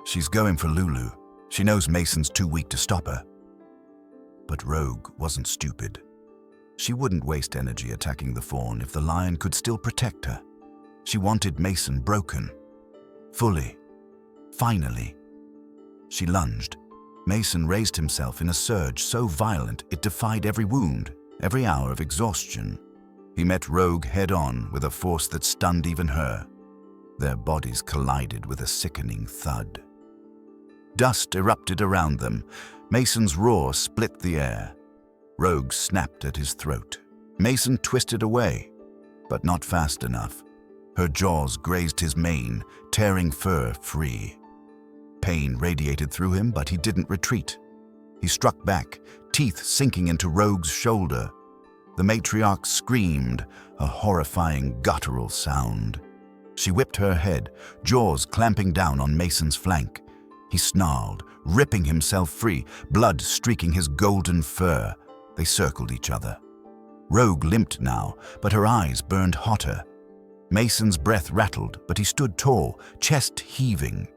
"She's going for Lulu. She knows Mason's too weak to stop her." But Rogue wasn't stupid. She wouldn't waste energy attacking the fawn if the lion could still protect her. She wanted Mason broken. Fully. Finally. She lunged. Mason raised himself in a surge so violent it defied every wound, every hour of exhaustion. He met Rogue head-on with a force that stunned even her. Their bodies collided with a sickening thud. Dust erupted around them. Mason's roar split the air. Rogue snapped at his throat. Mason twisted away, but not fast enough. Her jaws grazed his mane, tearing fur free. Pain radiated through him, but he didn't retreat. He struck back, teeth sinking into Rogue's shoulder. The matriarch screamed, a horrifying guttural sound. She whipped her head, jaws clamping down on Mason's flank. He snarled, ripping himself free, blood streaking his golden fur. They circled each other. Rogue limped now, but her eyes burned hotter. Mason's breath rattled, but he stood tall, chest heaving.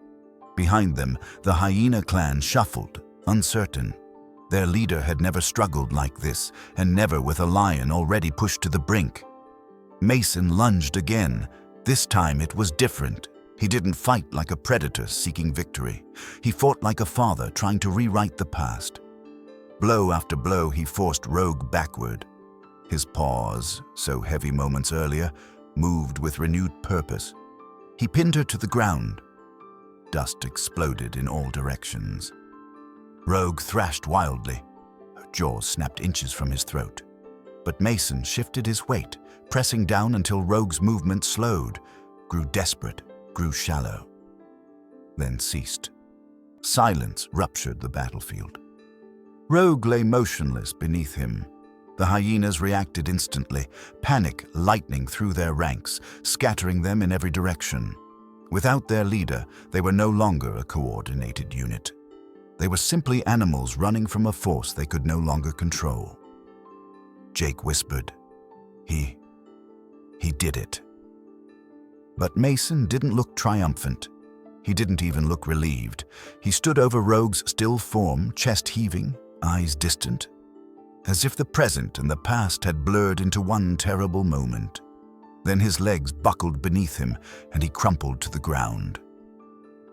Behind them, the Hyena clan shuffled, uncertain. Their leader had never struggled like this, and never with a lion already pushed to the brink. Mason lunged again. This time it was different. He didn't fight like a predator seeking victory. He fought like a father trying to rewrite the past. Blow after blow, he forced Rogue backward. His paws, so heavy moments earlier, moved with renewed purpose. He pinned her to the ground. Dust exploded in all directions. Rogue thrashed wildly. Her jaws snapped inches from his throat. But Mason shifted his weight, pressing down until Rogue's movement slowed, grew desperate, grew shallow, then ceased. Silence ruptured the battlefield. Rogue lay motionless beneath him. The hyenas reacted instantly, panic lightning through their ranks, scattering them in every direction. Without their leader, they were no longer a coordinated unit. They were simply animals running from a force they could no longer control. Jake whispered, He did it. But Mason didn't look triumphant. He didn't even look relieved. He stood over Rogue's still form, chest heaving, eyes distant, as if the present and the past had blurred into one terrible moment. Then his legs buckled beneath him, and he crumpled to the ground.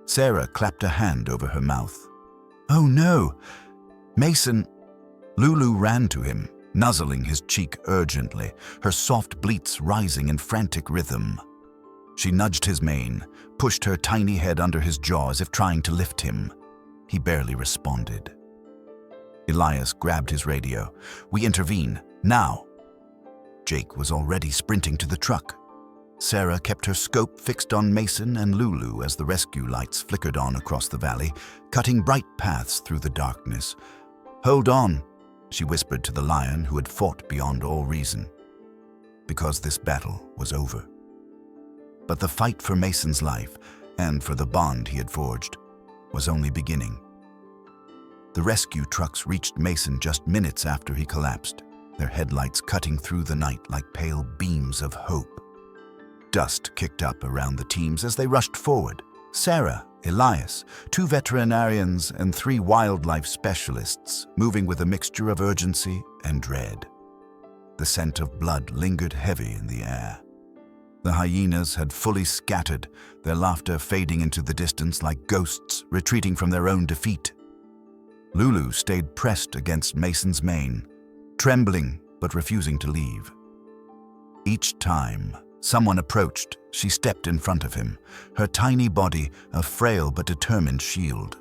Sarah clapped a hand over her mouth. "Oh no! Mason!" Lulu ran to him, nuzzling his cheek urgently, her soft bleats rising in frantic rhythm. She nudged his mane, pushed her tiny head under his jaw as if trying to lift him. He barely responded. Elias grabbed his radio. "We intervene, now!" Jake was already sprinting to the truck. Sarah kept her scope fixed on Mason and Lulu as the rescue lights flickered on across the valley, cutting bright paths through the darkness. "Hold on," she whispered to the lion who had fought beyond all reason. Because this battle was over. But the fight for Mason's life, and for the bond he had forged, was only beginning. The rescue trucks reached Mason just minutes after he collapsed, their headlights cutting through the night like pale beams of hope. Dust kicked up around the teams as they rushed forward. Sarah, Elias, 2 veterinarians, and 3 wildlife specialists, moving with a mixture of urgency and dread. The scent of blood lingered heavy in the air. The hyenas had fully scattered, their laughter fading into the distance like ghosts retreating from their own defeat. Lulu stayed pressed against Mason's mane, trembling but refusing to leave. Each time, Someone approached. She stepped in front of him, her tiny body a frail but determined shield.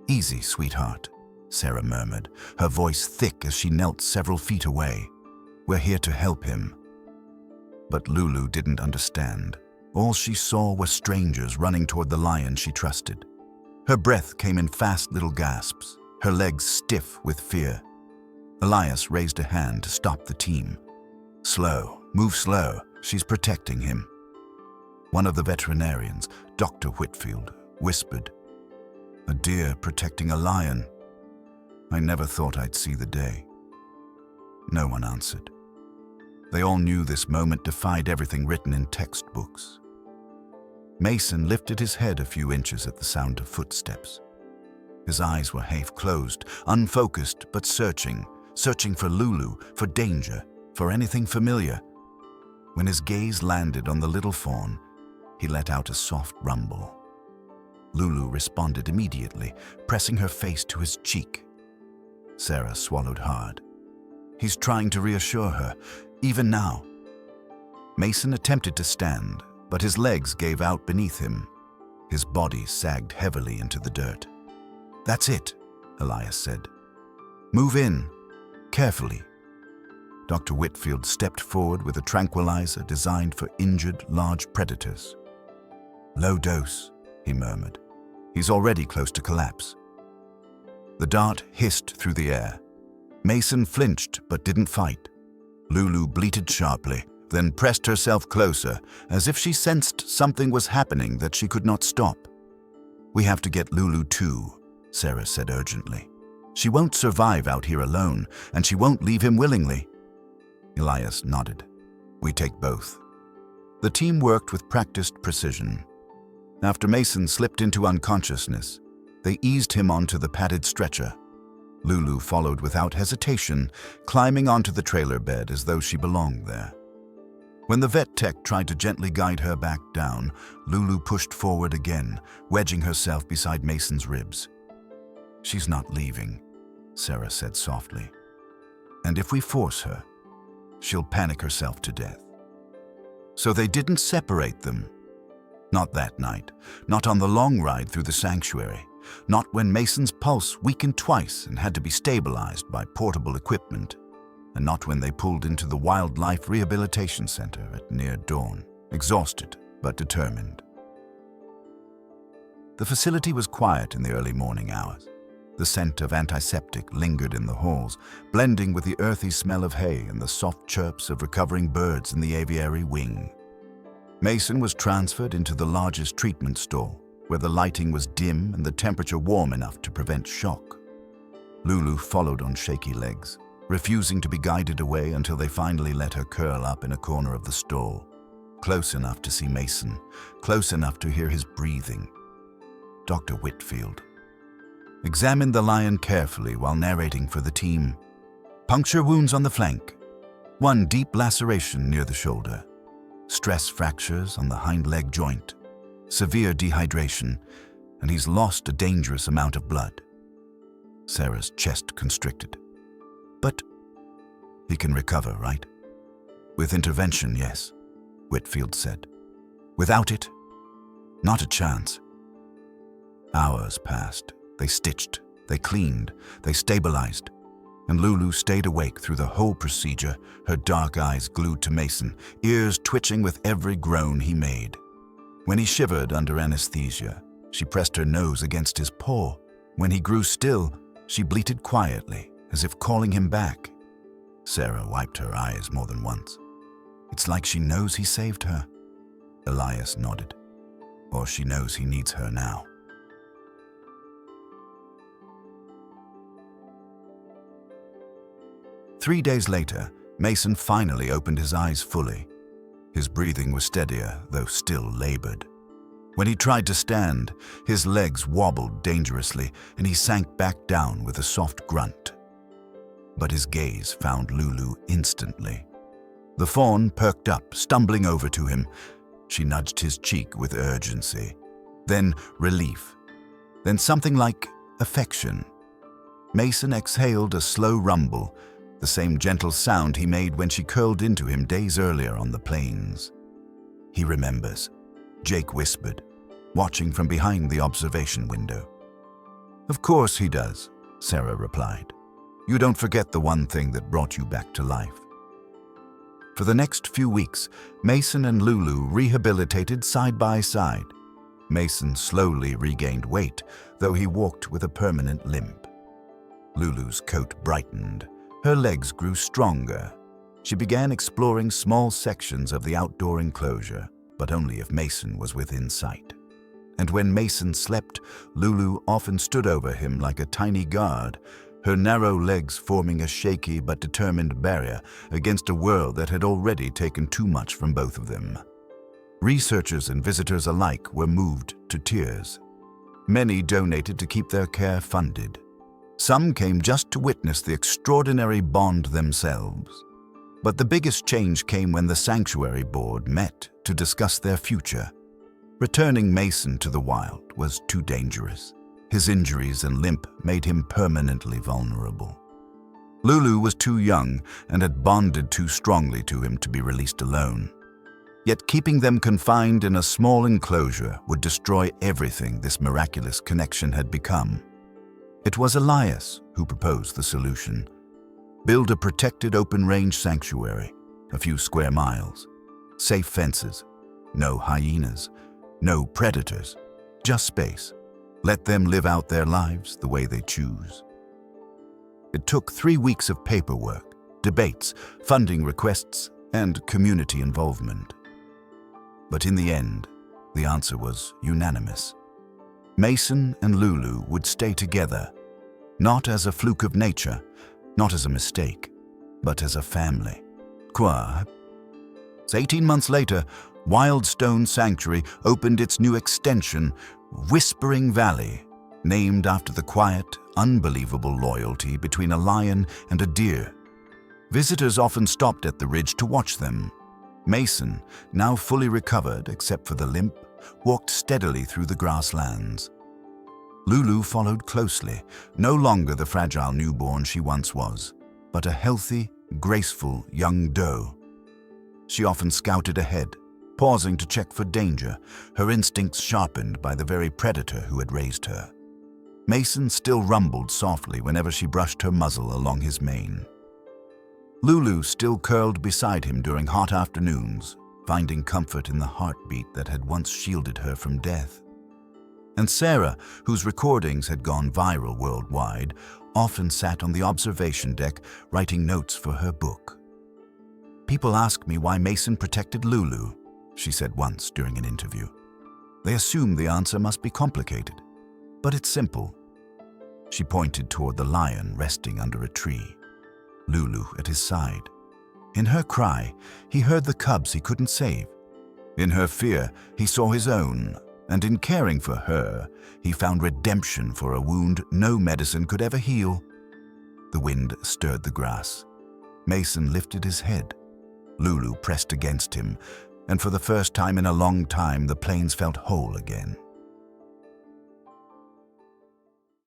"Easy, sweetheart," Sarah murmured, her voice thick as she knelt several feet away. "We're here to help him." But Lulu didn't understand. All she saw were strangers running toward the lion she trusted. Her breath came in fast little gasps, her legs stiff with fear. Elias raised a hand to stop the team. "Slow, move slow, she's protecting him." One of the veterinarians, Dr. Whitfield, whispered, "A deer protecting a lion. I never thought I'd see the day." No one answered. They all knew this moment defied everything written in textbooks. Mason lifted his head a few inches at the sound of footsteps. His eyes were half closed, unfocused but searching for Lulu, for danger, for anything familiar. When his gaze landed on the little fawn, he let out a soft rumble. Lulu responded immediately, pressing her face to his cheek. Sarah swallowed hard. He's trying to reassure her, even now. Mason attempted to stand, but his legs gave out beneath him. His body sagged heavily into the dirt. "That's it," Elias said. "Move in, carefully." Dr. Whitfield stepped forward with a tranquilizer designed for injured large predators. "Low dose," he murmured. "He's already close to collapse." The dart hissed through the air. Mason flinched but didn't fight. Lulu bleated sharply, then pressed herself closer, as if she sensed something was happening that she could not stop. "We have to get Lulu too," Sarah said urgently. "She won't survive out here alone, and she won't leave him willingly." Elias nodded. "We take both." The team worked with practiced precision. After Mason slipped into unconsciousness, they eased him onto the padded stretcher. Lulu followed without hesitation, climbing onto the trailer bed as though she belonged there. When the vet tech tried to gently guide her back down, Lulu pushed forward again, wedging herself beside Mason's ribs. "She's not leaving," Sarah said softly. "And if we force her, she'll panic herself to death." So they didn't separate them. Not that night, not on the long ride through the sanctuary, not when Mason's pulse weakened twice and had to be stabilized by portable equipment, and not when they pulled into the Wildlife Rehabilitation Center at near dawn, exhausted but determined. The facility was quiet in the early morning hours. The scent of antiseptic lingered in the halls, blending with the earthy smell of hay and the soft chirps of recovering birds in the aviary wing. Mason was transferred into the largest treatment stall, where the lighting was dim and the temperature warm enough to prevent shock. Lulu followed on shaky legs, refusing to be guided away until they finally let her curl up in a corner of the stall, close enough to see Mason, close enough to hear his breathing. Dr. Whitfield examined the lion carefully while narrating for the team. Puncture wounds on the flank, one deep laceration near the shoulder, stress fractures on the hind leg joint, severe dehydration, and he's lost a dangerous amount of blood. Sarah's chest constricted. "But he can recover, right?" "With intervention, yes," Whitfield said. "Without it, not a chance." Hours passed. They stitched, they cleaned, they stabilized, and Lulu stayed awake through the whole procedure, her dark eyes glued to Mason, ears twitching with every groan he made. When he shivered under anesthesia, she pressed her nose against his paw. When he grew still, she bleated quietly, as if calling him back. Sarah wiped her eyes more than once. "It's like she knows he saved her." Elias nodded. "Or she knows he needs her now." 3 days later, Mason finally opened his eyes fully. His breathing was steadier, though still labored. When he tried to stand, his legs wobbled dangerously, and he sank back down with a soft grunt. But his gaze found Lulu instantly. The fawn perked up, stumbling over to him. She nudged his cheek with urgency. Then relief. Then something like affection. Mason exhaled a slow rumble, the same gentle sound he made when she curled into him days earlier on the plains. He remembers, Jake whispered, watching from behind the observation window. Of course he does, Sarah replied. You don't forget the one thing that brought you back to life. For the next few weeks, Mason and Lulu rehabilitated side by side. Mason slowly regained weight, though he walked with a permanent limp. Lulu's coat brightened. Her legs grew stronger. She began exploring small sections of the outdoor enclosure, but only if Mason was within sight. And when Mason slept, Lulu often stood over him like a tiny guard, her narrow legs forming a shaky but determined barrier against a world that had already taken too much from both of them. Researchers and visitors alike were moved to tears. Many donated to keep their care funded. Some came just to witness the extraordinary bond themselves. But the biggest change came when the sanctuary board met to discuss their future. Returning Mason to the wild was too dangerous. His injuries and limp made him permanently vulnerable. Lulu was too young and had bonded too strongly to him to be released alone. Yet keeping them confined in a small enclosure would destroy everything this miraculous connection had become. It was Elias who proposed the solution. Build a protected open-range sanctuary, a few square miles, safe fences, no hyenas, no predators, just space. Let them live out their lives the way they choose. It took 3 weeks of paperwork, debates, funding requests, and community involvement. But in the end, the answer was unanimous. Mason and Lulu would stay together, not as a fluke of nature, not as a mistake, but as a family. 18 months later, Wildstone Sanctuary opened its new extension, Whispering Valley, named after the quiet, unbelievable loyalty between a lion and a deer. Visitors often stopped at the ridge to watch them. Mason, now fully recovered except for the limp, walked steadily through the grasslands. Lulu followed closely, no longer the fragile newborn she once was, but a healthy, graceful young doe. She often scouted ahead, pausing to check for danger, her instincts sharpened by the very predator who had raised her. Mason still rumbled softly whenever she brushed her muzzle along his mane. Lulu still curled beside him during hot afternoons, finding comfort in the heartbeat that had once shielded her from death. And Sarah, whose recordings had gone viral worldwide, often sat on the observation deck writing notes for her book. People ask me why Mason protected Lulu, she said once during an interview. They assume the answer must be complicated, but it's simple. She pointed toward the lion resting under a tree, Lulu at his side. In her cry, he heard the cubs he couldn't save. In her fear, he saw his own, and in caring for her, he found redemption for a wound no medicine could ever heal. The wind stirred the grass. Mason lifted his head. Lulu pressed against him, and for the first time in a long time, the plains felt whole again.